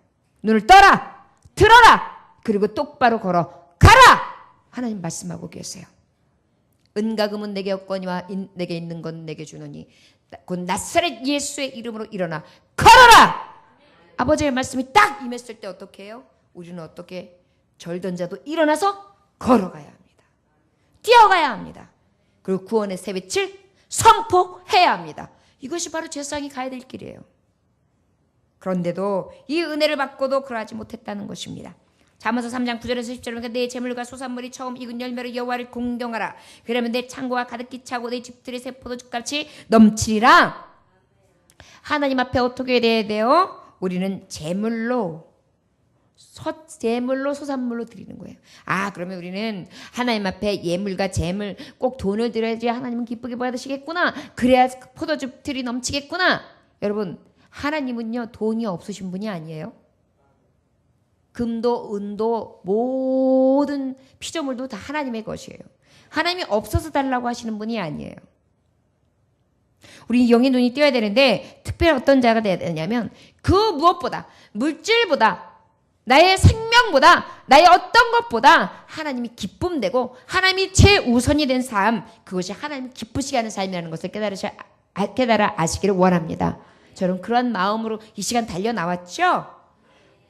눈을 떠라. 들어라. 그리고 똑바로 걸어 가라. 하나님 말씀하고 계세요. 은과 금은 내게 없거니와 내게 있는 건 내게 주노니 곧 나사렛 예수의 이름으로 일어나 걸어라. 아버지의 말씀이 딱 임했을 때 어떻게 해요? 우리는 어떻게 절던 자도 일어나서 걸어가야 합니다. 뛰어가야 합니다. 그리고 구원의 새빛을 선포해야 합니다. 이것이 바로 제사장이 가야 될 길이에요. 그런데도 이 은혜를 받고도 그러하지 못했다는 것입니다. 잠언서 3장 9절에서 10절에 내 재물과 소산물이 처음 익은 열매로 여호와를 공경하라. 그러면 내 창고가 가득히 차고 내 집들이 새 포도주같이 넘치리라. 하나님 앞에 어떻게 돼야 돼요? 우리는 제물로 소산물로 드리는 거예요. 그러면 우리는 하나님 앞에 예물과 제물 꼭 돈을 드려야지 하나님은 기쁘게 받으시겠구나. 그래야 포도주 들이 넘치겠구나. 여러분 하나님은요 돈이 없으신 분이 아니에요. 금도 은도 모든 피조물도 다 하나님의 것이에요. 하나님이 없어서 달라고 하시는 분이 아니에요. 우리 영의 눈이 띄어야 되는데 특별히 어떤 자가 돼야 되냐면 그 무엇보다 물질보다 나의 생명보다 나의 어떤 것보다 하나님이 기쁨되고 하나님이 최우선이 된 삶, 그것이 하나님이 기쁘시게 하는 삶이라는 것을 깨달아 아시기를 원합니다. 저는 그런 마음으로 이 시간 달려나왔죠.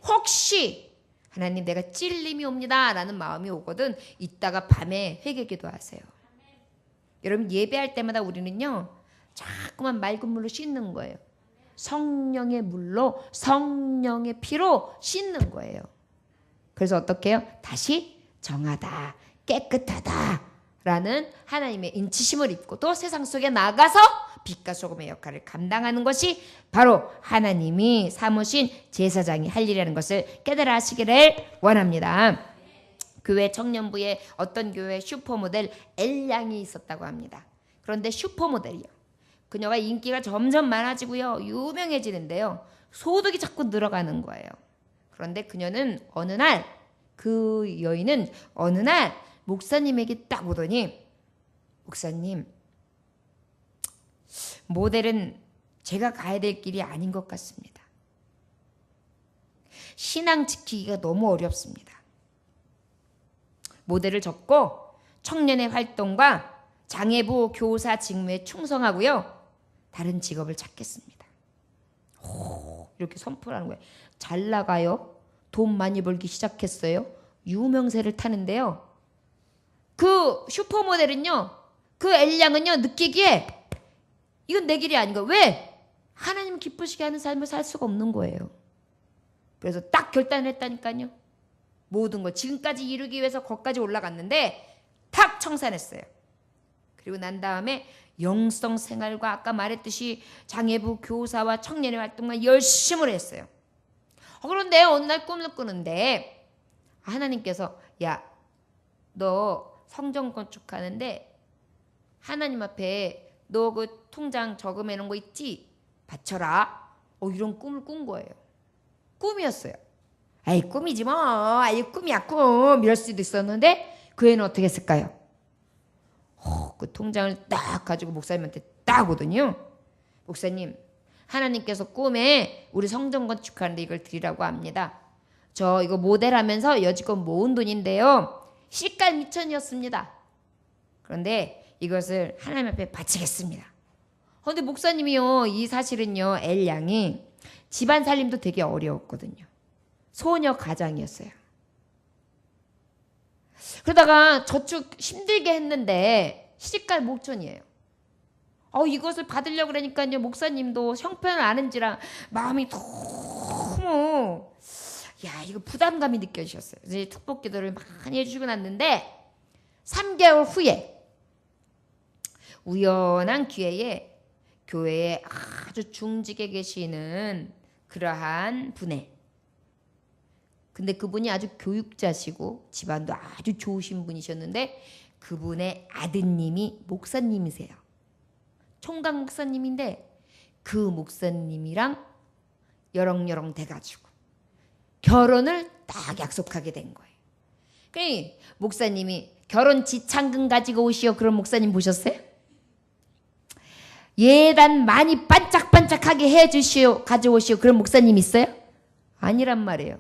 혹시 하나님 내가 찔림이 옵니다 라는 마음이 오거든 이따가 밤에 회개기도 하세요. 여러분 예배할 때마다 우리는요 자꾸만 맑은 물로 씻는 거예요. 성령의 물로 성령의 피로 씻는 거예요. 그래서 어떻게 해요? 다시 정하다 깨끗하다 라는 하나님의 인치심을 입고 또 세상 속에 나가서 빛과 소금의 역할을 감당하는 것이 바로 하나님이 삼으신 제사장이 할 일이라는 것을 깨달아 하시기를 원합니다. 교회 청년부에 어떤 교회 슈퍼모델 엘양이 있었다고 합니다. 그런데 슈퍼모델이요. 그녀가 인기가 점점 많아지고요. 유명해지는데요. 소득이 자꾸 늘어가는 거예요. 그런데 그녀는 어느 날, 그 여인은 어느 날 목사님에게 딱 오더니 목사님 모델은 제가 가야 될 길이 아닌 것 같습니다. 신앙 지키기가 너무 어렵습니다. 모델을 접고 청년의 활동과 장애부 교사 직무에 충성하고요. 다른 직업을 찾겠습니다. 이렇게 선포를 하는 거예요. 잘 나가요. 돈 많이 벌기 시작했어요. 유명세를 타는데요. 그 슈퍼모델은요. 그 엘양은요. 느끼기에 이건 내 길이 아닌 거예요. 왜? 하나님 기쁘시게 하는 삶을 살 수가 없는 거예요. 그래서 딱 결단을 했다니까요. 모든 걸 지금까지 이루기 위해서 거기까지 올라갔는데 탁 청산했어요. 그리고 난 다음에 영성 생활과 아까 말했듯이 장애부 교사와 청년의 활동만 열심히 했어요. 그런데 어느 날 꿈을 꾸는데 하나님께서 야, 너 성전 건축하는데 하나님 앞에 너 그 통장 저금해 놓은 거 있지? 바쳐라. 이런 꿈을 꾼 거예요. 꿈이었어요. 아이 꿈이지 뭐. 아이 꿈이야 꿈. 이럴 수도 있었는데 그 애는 어떻게 했을까요? 그 통장을 딱 가지고 목사님한테 딱 오더니요. 목사님 하나님께서 꿈에 우리 성전 건축하는데 이걸 드리라고 합니다. 저 이거 모델하면서 여지껏 모은 돈인데요. 시가 2천이었습니다. 그런데 이것을 하나님 앞에 바치겠습니다. 그런데 목사님이요, 이 사실은요, 엘 양이 집안 살림도 되게 어려웠거든요. 소녀 가장이었어요. 그러다가 저축 힘들게 했는데 시집갈 목전이에요. 이것을 받으려고 그러니까요, 목사님도 형편을 아는지라 마음이 너무 이거 부담감이 느껴지셨어요. 이제 축복 기도를 많이 해주시고 났는데 3개월 후에 우연한 기회에 교회에 아주 중직에 계시는 그러한 분에, 근데 그분이 아주 교육자시고 집안도 아주 좋으신 분이셨는데 그분의 아드님이 목사님이세요. 총각 목사님인데 그 목사님이랑 여렁여렁 돼가지고 결혼을 딱 약속하게 된 거예요. 그러니 목사님이 결혼 지창금 가지고 오시오, 그런 목사님 보셨어요? 예단 많이 반짝반짝하게 해주시오, 가져오시오, 그런 목사님 있어요? 아니란 말이에요.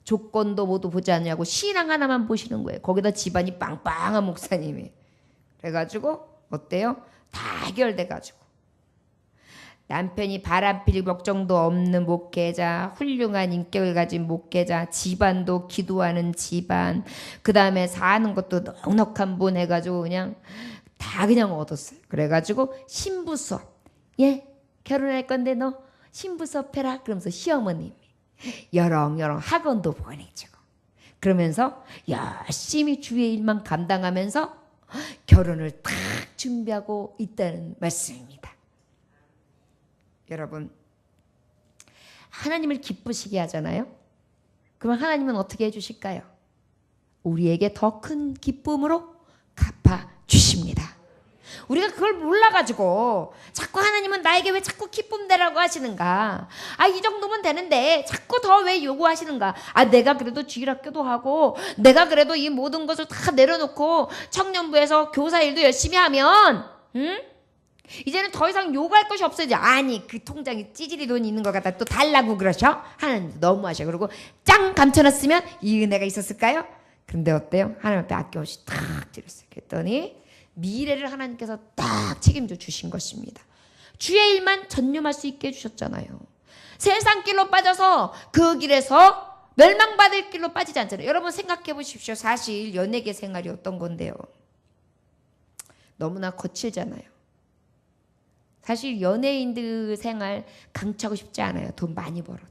조건도 모두 보지 않냐고 신앙 하나만 보시는 거예요. 거기다 집안이 빵빵한 목사님이. 그래가지고 어때요? 다 해결돼가지고 남편이 바람필 걱정도 없는 목회자, 훌륭한 인격을 가진 목회자, 집안도 기도하는 집안, 그 다음에 사는 것도 넉넉한 분 해가지고 그냥 다 그냥 얻었어요. 그래가지고 신부 수업, 결혼할 건데 너 신부 수업 해라, 그러면서 시어머님이 여렁여렁 학원도 보내주고 그러면서 열심히 주의 일만 감당하면서 결혼을 딱 준비하고 있다는 말씀입니다. 여러분, 하나님을 기쁘시게 하잖아요. 그러면 하나님은 어떻게 해주실까요? 우리에게 더 큰 기쁨으로 갚아주십니다. 우리가 그걸 몰라가지고 자꾸 하나님은 나에게 왜 자꾸 기쁨 내라고 하시는가? 이 정도면 되는데 자꾸 더 왜 요구하시는가? 내가 그래도 주일학교도 하고 내가 그래도 이 모든 것을 다 내려놓고 청년부에서 교사 일도 열심히 하면 이제는 더 이상 요구할 것이 없어야지. 아니, 그 통장에 찌질이 돈이 있는 것 같다 또 달라고 그러셔? 하나님도 너무하셔. 그리고 짱 감춰놨으면 이 은혜가 있었을까요? 그런데 어때요? 하나님 앞에 아낌없이 탁 드렸어요. 그랬더니 미래를 하나님께서 딱 책임져 주신 것입니다. 주의 일만 전념할 수 있게 해주셨잖아요. 세상 길로 빠져서 그 길에서 멸망받을 길로 빠지지 않잖아요. 여러분 생각해 보십시오. 사실 연예계 생활이 어떤 건데요. 너무나 거칠잖아요. 사실 연예인들 생활 강추하고 싶지 않아요. 돈 많이 벌어도.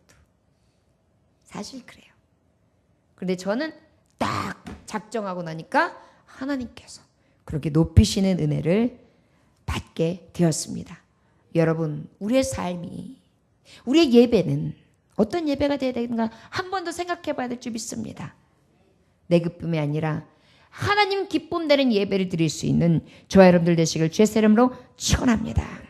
사실 그래요. 그런데 저는 딱 작정하고 나니까 하나님께서 그렇게 높이시는 은혜를 받게 되었습니다. 여러분, 우리의 삶이, 우리의 예배는 어떤 예배가 되어야 되는가 한 번 더 생각해 봐야 될 줄 믿습니다. 내 기쁨이 아니라 하나님 기쁨 되는 예배를 드릴 수 있는 저와 여러분들 되시길 주의 이름으로 축원합니다.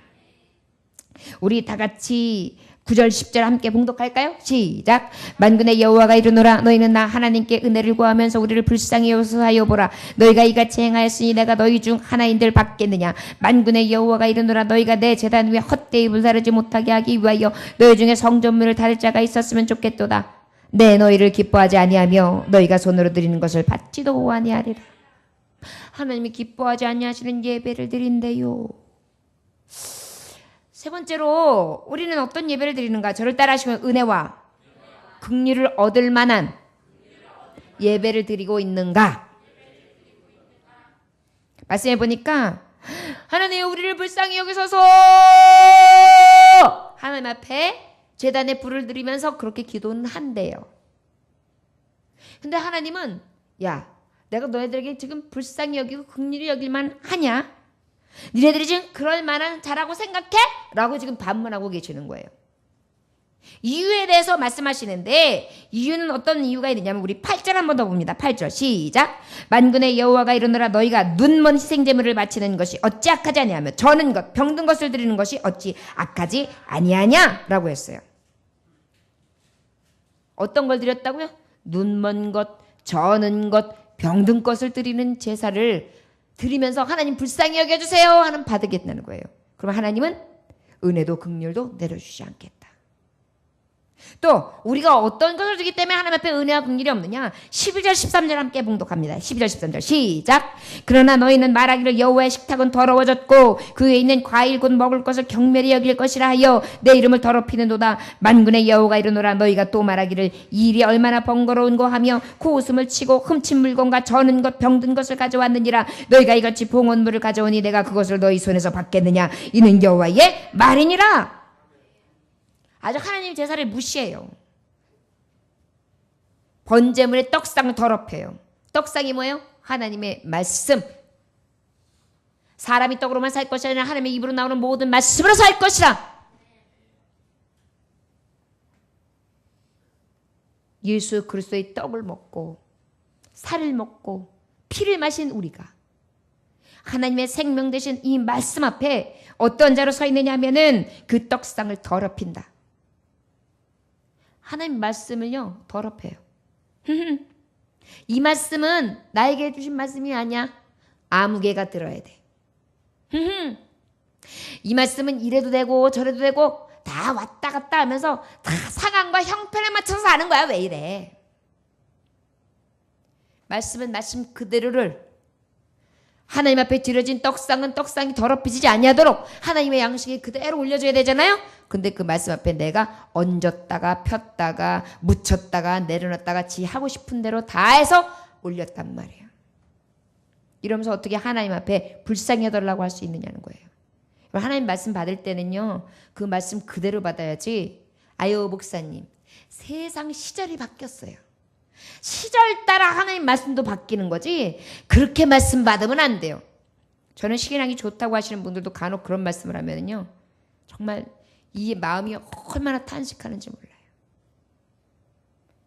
우리 다 같이 9절 10절 함께 봉독할까요? 시작. 만군의 여호와가 이르노라 너희는 나 하나님께 은혜를 구하면서 우리를 불쌍히 여기소서 보라. 너희가 이같이 행하였으니 내가 너희 중 하나인들 받겠느냐. 만군의 여호와가 이르노라 너희가 내 제단 위에 헛되이 불사르지 못하게 하기 위하여 너희 중에 성전문을 닫을 자가 있었으면 좋겠도다. 내 너희를 기뻐하지 아니하며 너희가 손으로 드리는 것을 받지도 아니하리라. 하나님이 기뻐하지 아니하시는 예배를 드린대요. 세 번째로 우리는 어떤 예배를 드리는가? 저를 따라하시면 은혜와 긍휼을 얻을 만한 예배를 드리고 있는가? 말씀해 보니까 하나님 우리를 불쌍히 여기소서 하나님 앞에 제단에 불을 들이면서 그렇게 기도는 한대요. 근데 하나님은 내가 너희들에게 지금 불쌍히 여기고 긍휼히 여길만 하냐? 니네들이 지금 그럴 만한 자라고 생각해? 라고 지금 반문하고 계시는 거예요. 이유에 대해서 말씀하시는데 이유는 어떤 이유가 있느냐면 우리 8절 한 번 더 봅니다. 8절 시작. 만군의 여호와가 이르노라 너희가 눈먼 희생제물을 바치는 것이 어찌 악하지 아니하며 저는 것 병든 것을 드리는 것이 어찌 악하지 아니하냐? 라고 했어요. 어떤 걸 드렸다고요? 눈먼 것, 저는 것, 병든 것을 드리는 제사를 드리면서 하나님 불쌍히 여겨주세요 하는 받으겠다는 거예요. 그럼 하나님은 은혜도 긍휼도 내려주지 않겠다. 또 우리가 어떤 것을 주기 때문에 하나님 앞에 은혜와 긍휼이 없느냐? 12절 13절 함께 봉독합니다. 12절 13절 시작. 그러나 너희는 말하기를 여호와의 식탁은 더러워졌고 그 위에 있는 과일 곧 먹을 것을 경멸히 여길 것이라 하여 내 이름을 더럽히는도다. 만군의 여호와가 이르노라. 너희가 또 말하기를 이 일이 얼마나 번거로운고 하며 코웃음을 치고 흠친 물건과 저는 것 병든 것을 가져왔느니라. 너희가 이같이 봉헌물을 가져오니 내가 그것을 너희 손에서 받겠느냐? 이는 여호와의 말이니라. 아주 하나님 제사를 무시해요. 번제물의 떡상을 더럽혀요. 떡상이 뭐예요? 하나님의 말씀. 사람이 떡으로만 살 것이 아니라 하나님의 입으로 나오는 모든 말씀으로 살 것이라. 예수 그리스도의 떡을 먹고 살을 먹고 피를 마신 우리가 하나님의 생명 되신 이 말씀 앞에 어떤 자로 서 있느냐 하면은 그 떡상을 더럽힌다. 하나님 말씀을요 더럽혀요. 이 말씀은 나에게 주신 말씀이 아니야. 아무개가 들어야 돼. 이 말씀은 이래도 되고 저래도 되고 다 왔다 갔다 하면서 다 상황과 형편에 맞춰서 하는 거야. 왜 이래? 말씀은 말씀 그대로를 하나님 앞에 드려진 떡상은 떡상이 더럽히지 아니하도록 하나님의 양식이 그대로 올려줘야 되잖아요. 근데 그 말씀 앞에 내가 얹었다가 폈다가 묻혔다가 내려놨다가 지 하고 싶은 대로 다 해서 올렸단 말이에요. 이러면서 어떻게 하나님 앞에 불쌍히 해달라고 할 수 있느냐는 거예요. 하나님 말씀 받을 때는요. 그 말씀 그대로 받아야지. 아유 목사님 세상 시절이 바뀌었어요. 시절 따라 하나님 말씀도 바뀌는 거지 그렇게 말씀 받으면 안 돼요. 저는 신앙이 좋다고 하시는 분들도 간혹 그런 말씀을 하면요 정말 이 마음이 얼마나 탄식하는지 몰라요.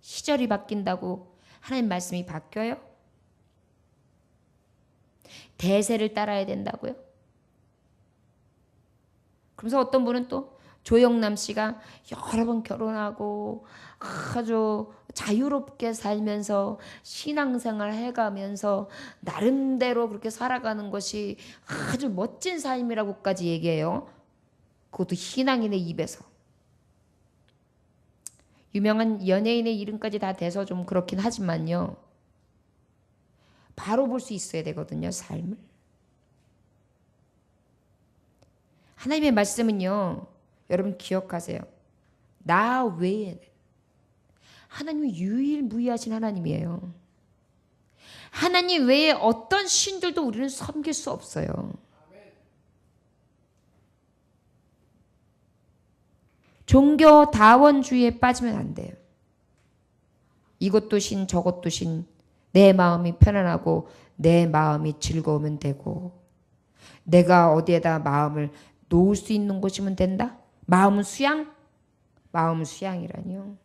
시절이 바뀐다고 하나님 말씀이 바뀌어요? 대세를 따라야 된다고요? 그러면서 어떤 분은 또 조영남 씨가 여러 번 결혼하고 아주 자유롭게 살면서 신앙생활 해가면서 나름대로 그렇게 살아가는 것이 아주 멋진 삶이라고까지 얘기해요. 그것도 신앙인의 입에서. 유명한 연예인의 이름까지 다 대서 좀 그렇긴 하지만요. 바로 볼 수 있어야 되거든요. 삶을. 하나님의 말씀은요. 여러분 기억하세요. 나 외에는 하나님은 유일무이하신 하나님이에요. 하나님 외에 어떤 신들도 우리는 섬길 수 없어요. 종교 다원주의에 빠지면 안 돼요. 이것도 신 저것도 신 내 마음이 편안하고 내 마음이 즐거우면 되고 내가 어디에다 마음을 놓을 수 있는 곳이면 된다? 마음 수양? 마음 수양이라니요.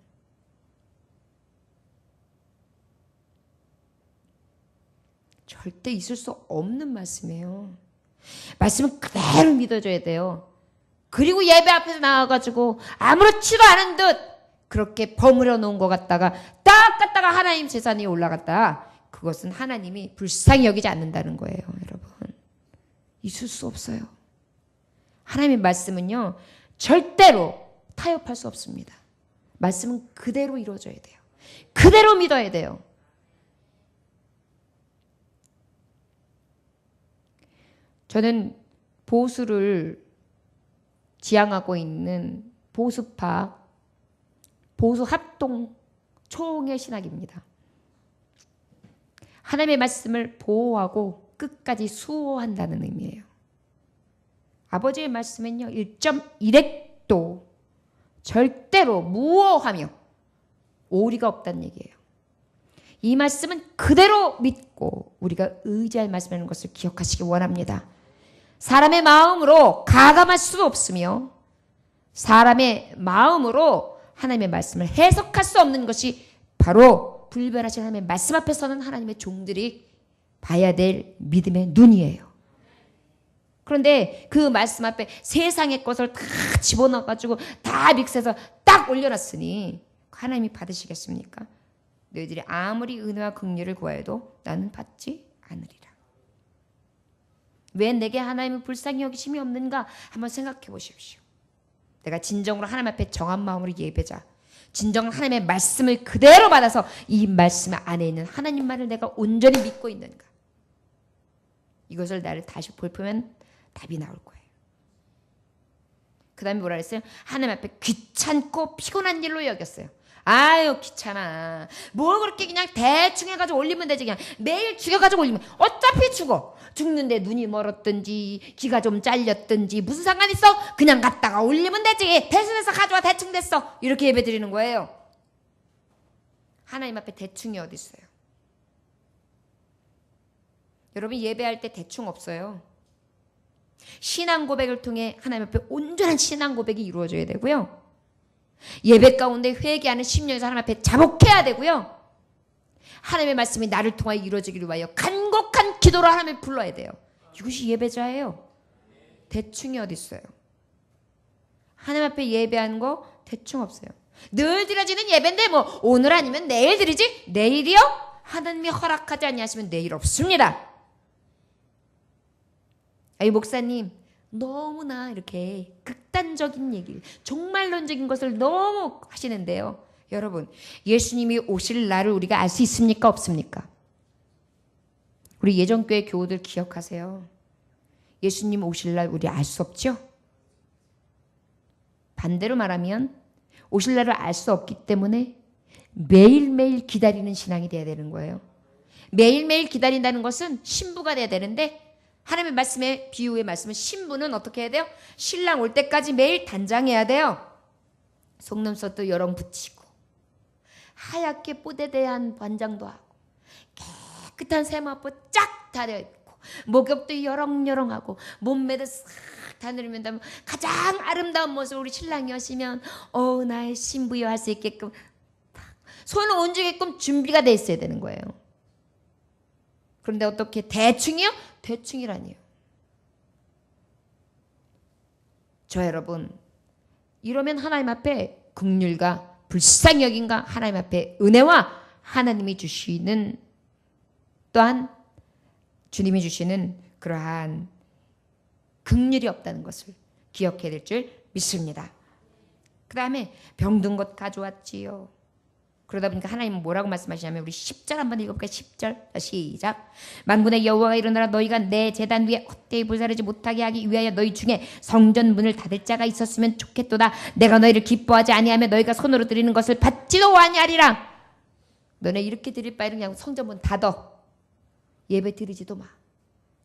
절대 있을 수 없는 말씀이에요. 말씀은 그대로 믿어줘야 돼요. 그리고 예배 앞에서 나와가지고 아무렇지도 않은 듯 그렇게 버무려 놓은 것 같다가 딱 갔다가 하나님 재산이 올라갔다. 그것은 하나님이 불쌍히 여기지 않는다는 거예요. 여러분. 있을 수 없어요. 하나님의 말씀은요. 절대로 타협할 수 없습니다. 말씀은 그대로 이루어져야 돼요. 그대로 믿어야 돼요. 저는 보수를 지향하고 있는 보수파, 보수합동 총회 신학입니다. 하나님의 말씀을 보호하고 끝까지 수호한다는 의미예요. 아버지의 말씀은요. 1.1핵도 절대로 무호하며 오리가 없다는 얘기예요. 이 말씀은 그대로 믿고 우리가 의지할 말씀이라는 것을 기억하시기 원합니다. 사람의 마음으로 가감할 수도 없으며 사람의 마음으로 하나님의 말씀을 해석할 수 없는 것이 바로 불변하신 하나님의 말씀 앞에 서는 하나님의 종들이 봐야 될 믿음의 눈이에요. 그런데 그 말씀 앞에 세상의 것을 다 집어넣어가지고 다 믹스해서 딱 올려놨으니 하나님이 받으시겠습니까? 너희들이 아무리 은혜와 긍휼을 구하여도 나는 받지 않으리라. 왜 내게 하나님의 불쌍히 여기심이 없는가 한번 생각해 보십시오. 내가 진정으로 하나님 앞에 정한 마음으로 예배자. 진정한 하나님의 말씀을 그대로 받아서 이 말씀 안에 있는 하나님만을 내가 온전히 믿고 있는가? 이것을 나를 다시 볼프면 답이 나올 거예요. 그 다음에 뭐라 그랬어요? 하나님 앞에 귀찮고 피곤한 일로 여겼어요. 아유 귀찮아. 뭘 그렇게 그냥 대충 해가지고 올리면 되지. 그냥 매일 죽여가지고 올리면 어차피 죽어. 죽는데 눈이 멀었든지 귀가 좀 잘렸든지 무슨 상관 있어? 그냥 갖다가 올리면 되지. 대신해서 가져와. 대충 됐어. 이렇게 예배 드리는 거예요. 하나님 앞에 대충이 어디 있어요? 여러분 예배할 때 대충 없어요. 신앙 고백을 통해 하나님 앞에 온전한 신앙 고백이 이루어져야 되고요. 예배 가운데 회개하는 심령에서 하나님 앞에 자복해야 되고요. 하나님의 말씀이 나를 통하여 이루어지기를 위하여 간곡한 기도로 하나님을 불러야 돼요. 이것이 예배자예요. 대충이 어디 있어요? 하나님 앞에 예배하는 거 대충 없어요. 늘 드려지는 예배인데 뭐 오늘 아니면 내일 드리지? 내일이요? 하나님이 허락하지 아니하시면 내일 없습니다. 아이 목사님 너무나 이렇게 극단적인 얘기를 종말론적인 것을 너무 하시는데요. 여러분 예수님이 오실 날을 우리가 알 수 있습니까? 없습니까? 우리 예전교회 교우들 기억하세요. 예수님 오실 날 우리 알 수 없죠? 반대로 말하면 오실 날을 알 수 없기 때문에 매일매일 기다리는 신앙이 돼야 되는 거예요. 매일매일 기다린다는 것은 신부가 돼야 되는데 하나님의 말씀에 비유의 말씀은 신부는 어떻게 해야 돼요? 신랑 올 때까지 매일 단장해야 돼요. 속눈썹도 여렁 붙이고 하얗게 뽀대대한 반장도 하고 깨끗한 세마포 쫙 다려입고 목욕도 여렁여렁하고 몸매도 싹 다누르면 가장 아름다운 모습 우리 신랑이 오시면 나의 신부여 할 수 있게끔 손을 얹게끔 준비가 돼 있어야 되는 거예요. 그런데 어떻게 대충이요? 대충이라니요. 저 여러분 이러면 하나님 앞에 긍휼과 불쌍히 여김과 하나님 앞에 은혜와 하나님이 주시는 또한 주님이 주시는 그러한 긍휼이 없다는 것을 기억해야 될 줄 믿습니다. 그 다음에 병든 것 가져왔지요. 그러다 보니까 하나님은 뭐라고 말씀하시냐면 우리 10절 한번 읽어볼까요? 10절 시작. 만군의 여호와가 일어나라 너희가 내 제단 위에 헛되이 불사르지 못하게 하기 위하여 너희 중에 성전 문을 닫을 자가 있었으면 좋겠도다. 내가 너희를 기뻐하지 아니하며 너희가 손으로 드리는 것을 받지도 아니하리라. 너네 이렇게 드릴 바에는 그냥 성전 문 닫어. 예배 드리지도 마.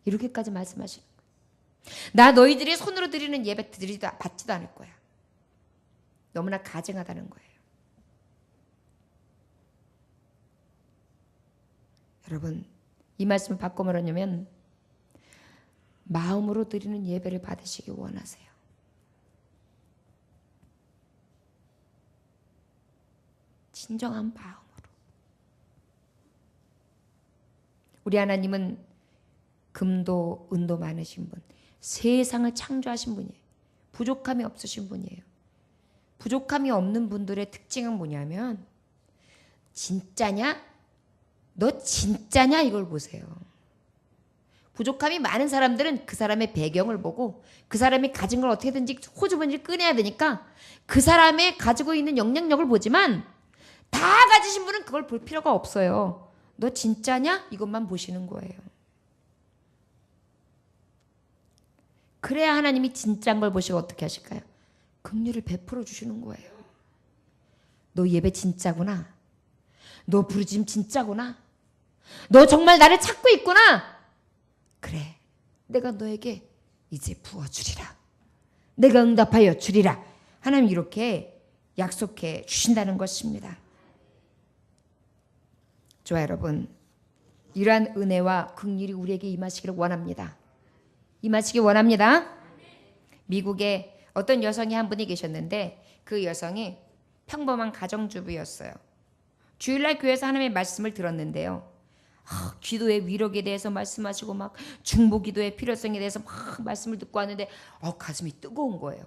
이렇게까지 말씀하시는 거예요. 나 너희들이 손으로 드리는 예배 드리지도 받지도 않을 거야. 너무나 가증하다는 거예요. 여러분 이 말씀을 바꿔 말하냐면 마음으로 드리는 예배를 받으시기 원하세요. 진정한 마음으로. 우리 하나님은 금도 은도 많으신 분, 세상을 창조하신 분이에요. 부족함이 없으신 분이에요. 부족함이 없는 분들의 특징은 뭐냐면 진짜냐? 너 진짜냐? 이걸 보세요. 부족함이 많은 사람들은 그 사람의 배경을 보고 그 사람이 가진 걸 어떻게든지 호주머니를 꺼내야 되니까 그 사람의 가지고 있는 영향력을 보지만 다 가지신 분은 그걸 볼 필요가 없어요. 너 진짜냐? 이것만 보시는 거예요. 그래야 하나님이 진짜인 걸 보시고 어떻게 하실까요? 긍휼을 베풀어 주시는 거예요. 너 예배 진짜구나. 너 부르짖음 진짜구나. 너 정말 나를 찾고 있구나. 그래, 내가 너에게 이제 부어주리라. 내가 응답하여 주리라. 하나님 이렇게 약속해 주신다는 것입니다. 좋아요 여러분, 이러한 은혜와 긍휼이 우리에게 임하시기를 원합니다. 임하시기 원합니다. 미국에 어떤 여성이 한 분이 계셨는데 그 여성이 평범한 가정주부였어요. 주일날 교회에서 하나님의 말씀을 들었는데요. 기도의 위력에 대해서 말씀하시고 막 중보기도의 필요성에 대해서 막 말씀을 듣고 왔는데 가슴이 뜨거운 거예요.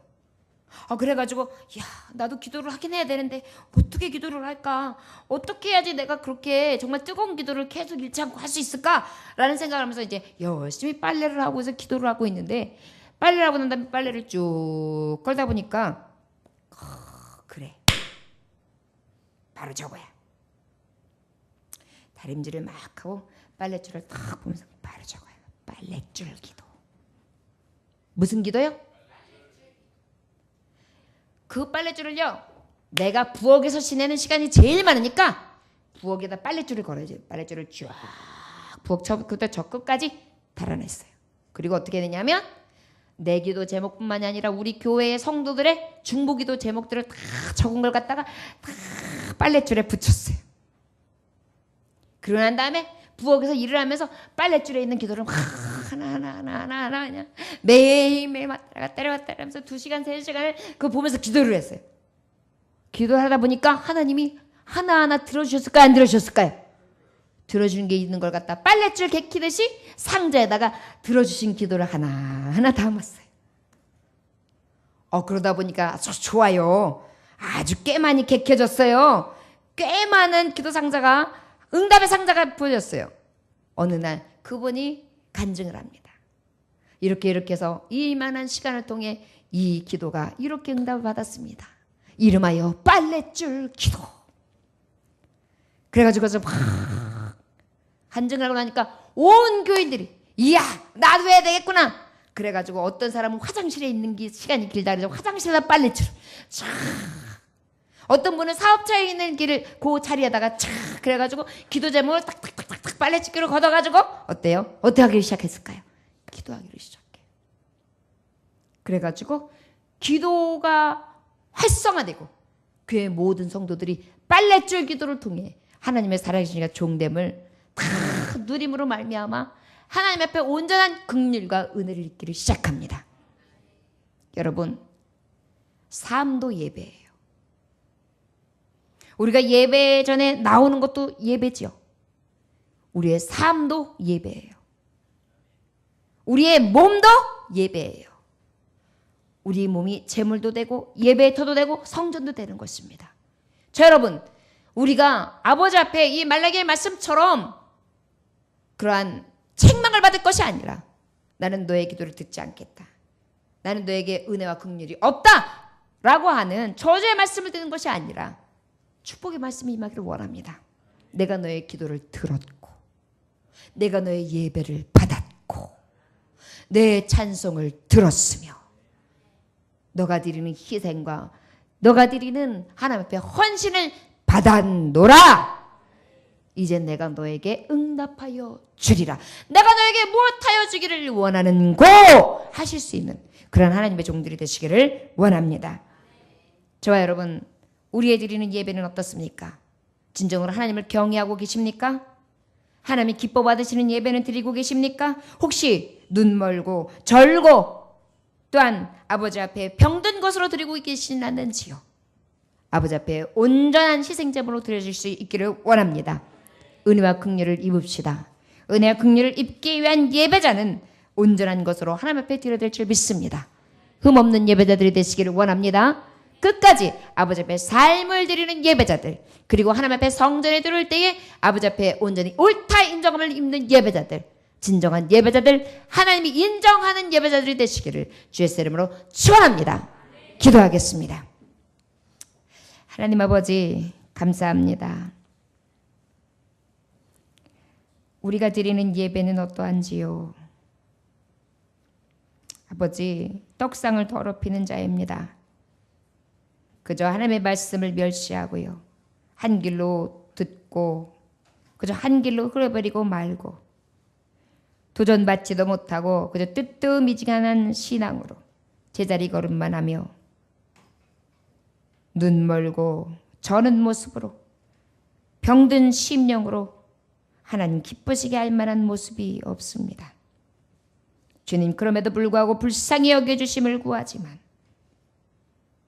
그래가지고 야 나도 기도를 하긴 해야 되는데 어떻게 기도를 할까? 어떻게 해야지 내가 그렇게 정말 뜨거운 기도를 계속 잃지 않고 할 수 있을까라는 생각을 하면서 이제 열심히 빨래를 하고서 기도를 하고 있는데 빨래를 하고 난 다음에 빨래를 쭉 걸다 보니까 그래 바로 저거야. 다림질을 막 하고 빨랫줄을 탁 보면서 바로 저거야. 빨랫줄 기도. 무슨 기도요? 그 빨랫줄을요, 내가 부엌에서 지내는 시간이 제일 많으니까 부엌에다 빨랫줄을 걸어야지. 빨랫줄을 쫙 부엌 처음부터 저 끝까지 달아냈어요. 그리고 어떻게 되냐면 내 기도 제목뿐만이 아니라 우리 교회의 성도들의 중보기도 제목들을 다 적은 걸 갖다가 다 빨랫줄에 붙였어요. 그러고 난 다음에 부엌에서 일을 하면서 빨랫줄에 있는 기도를 막 하나하나 그냥 매일매일 왔다 갔다 하면서 2시간 3시간을 그거 보면서 기도를 했어요. 기도를 하다 보니까 하나님이 하나하나 들어주셨을까요? 안 들어주셨을까요? 들어준 게 있는 걸 갖다 빨랫줄 개키듯이 상자에다가 들어주신 기도를 하나하나 담았어요. 그러다 보니까 아주 좋아요. 아주 꽤 많이 개켜졌어요. 꽤 많은 기도 상자가, 응답의 상자가 보여졌어요. 어느 날 그분이 간증을 합니다. 이렇게 해서 이만한 시간을 통해 이 기도가 이렇게 응답을 받았습니다. 이름하여 빨랫줄 기도. 그래가지고 막 간증을 하고 나니까 온 교인들이 이야 나도 해야 되겠구나. 그래가지고 어떤 사람은 화장실에 있는 시간이 길다 그래서 화장실에다 빨랫줄 쫙, 어떤 분은 사업자에 있는 길을 그 자리에다가 쫙, 그래가지고 기도 제목을 딱딱딱딱 빨래집기로 걷어가지고 어때요? 어떻게 하기 시작했을까요? 기도하기로 시작해요. 그래가지고 기도가 활성화되고 교회 모든 성도들이 빨랫줄 기도를 통해 하나님의 살아계신 종됨을 다 누림으로 말미암아 하나님 앞에 온전한 긍휼과 은혜를 입기를 시작합니다. 여러분, 삶도 예배예요. 우리가 예배 전에 나오는 것도 예배지요. 우리의 삶도 예배예요. 우리의 몸도 예배예요. 우리 몸이 제물도 되고 예배의 터도 되고 성전도 되는 것입니다. 자, 여러분, 우리가 아버지 앞에 이 말라기의 말씀처럼 그러한 책망을 받을 것이 아니라 나는 너의 기도를 듣지 않겠다. 나는 너에게 은혜와 긍휼이 없다. 라고 하는 저주의 말씀을 듣는 것이 아니라 축복의 말씀이 임하기를 원합니다. 내가 너의 기도를 들었고 내가 너의 예배를 받았고 내 찬송을 들었으며 너가 드리는 희생과 너가 드리는 하나님 앞에 헌신을 받았노라. 이제 내가 너에게 응답하여 주리라. 내가 너에게 무엇하여 주기를 원하는고 하실 수 있는 그런 하나님의 종들이 되시기를 원합니다. 저와 여러분, 우리의 드리는 예배는 어떻습니까? 진정으로 하나님을 경외하고 계십니까? 하나님이 기뻐 받으시는 예배는 드리고 계십니까? 혹시 눈 멀고 절고 또한 아버지 앞에 병든 것으로 드리고 계시진 않는지요? 아버지 앞에 온전한 희생제물로 드려질 수 있기를 원합니다. 은혜와 긍휼을 입읍시다. 은혜와 긍휼을 입기 위한 예배자는 온전한 것으로 하나님 앞에 드려야 줄 믿습니다. 흠없는 예배자들이 되시기를 원합니다. 끝까지 아버지 앞에 삶을 드리는 예배자들, 그리고 하나님 앞에 성전에 들어올 때에 아버지 앞에 온전히 옳다 인정함을 입는 예배자들, 진정한 예배자들, 하나님이 인정하는 예배자들이 되시기를 주의 이름으로 축원합니다. 기도하겠습니다. 하나님 아버지, 감사합니다. 우리가 드리는 예배는 어떠한지요? 아버지, 떡상을 더럽히는 자입니다. 그저 하나님의 말씀을 멸시하고요, 한 길로 듣고 그저 한 길로 흘러버리고 말고 도전받지도 못하고 그저 뜨뜻미지근한 신앙으로 제자리 걸음만 하며 눈 멀고 저는 모습으로 병든 심령으로 하나님 기쁘시게 할 만한 모습이 없습니다. 주님, 그럼에도 불구하고 불쌍히 여겨주심을 구하지만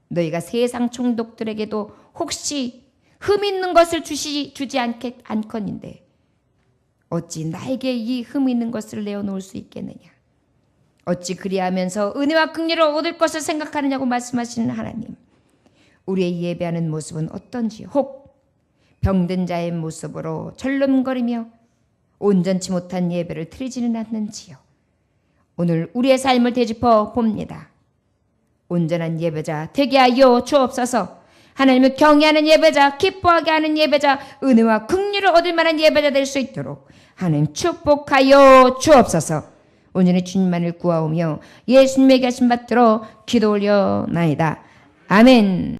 너희가 세상 총독들에게도 혹시 흠 있는 것을 주지 않거니인데 어찌 나에게 이 흠 있는 것을 내어놓을 수 있겠느냐? 어찌 그리하면서 은혜와 긍휼을 얻을 것을 생각하느냐고 말씀하시는 하나님, 우리의 예배하는 모습은 어떤지, 혹 병든 자의 모습으로 절름거리며 온전치 못한 예배를 드리지는 않는지요? 오늘 우리의 삶을 되짚어 봅니다. 온전한 예배자 되게 하여 주옵소서. 하나님을 경외하는 예배자, 기뻐하게 하는 예배자, 은혜와 긍휼을 얻을 만한 예배자 될 수 있도록 하나님 축복하여 주옵소서. 오늘은 주님만을 구하오며 예수님에게 하신 받들어 기도 올려나이다. 아멘.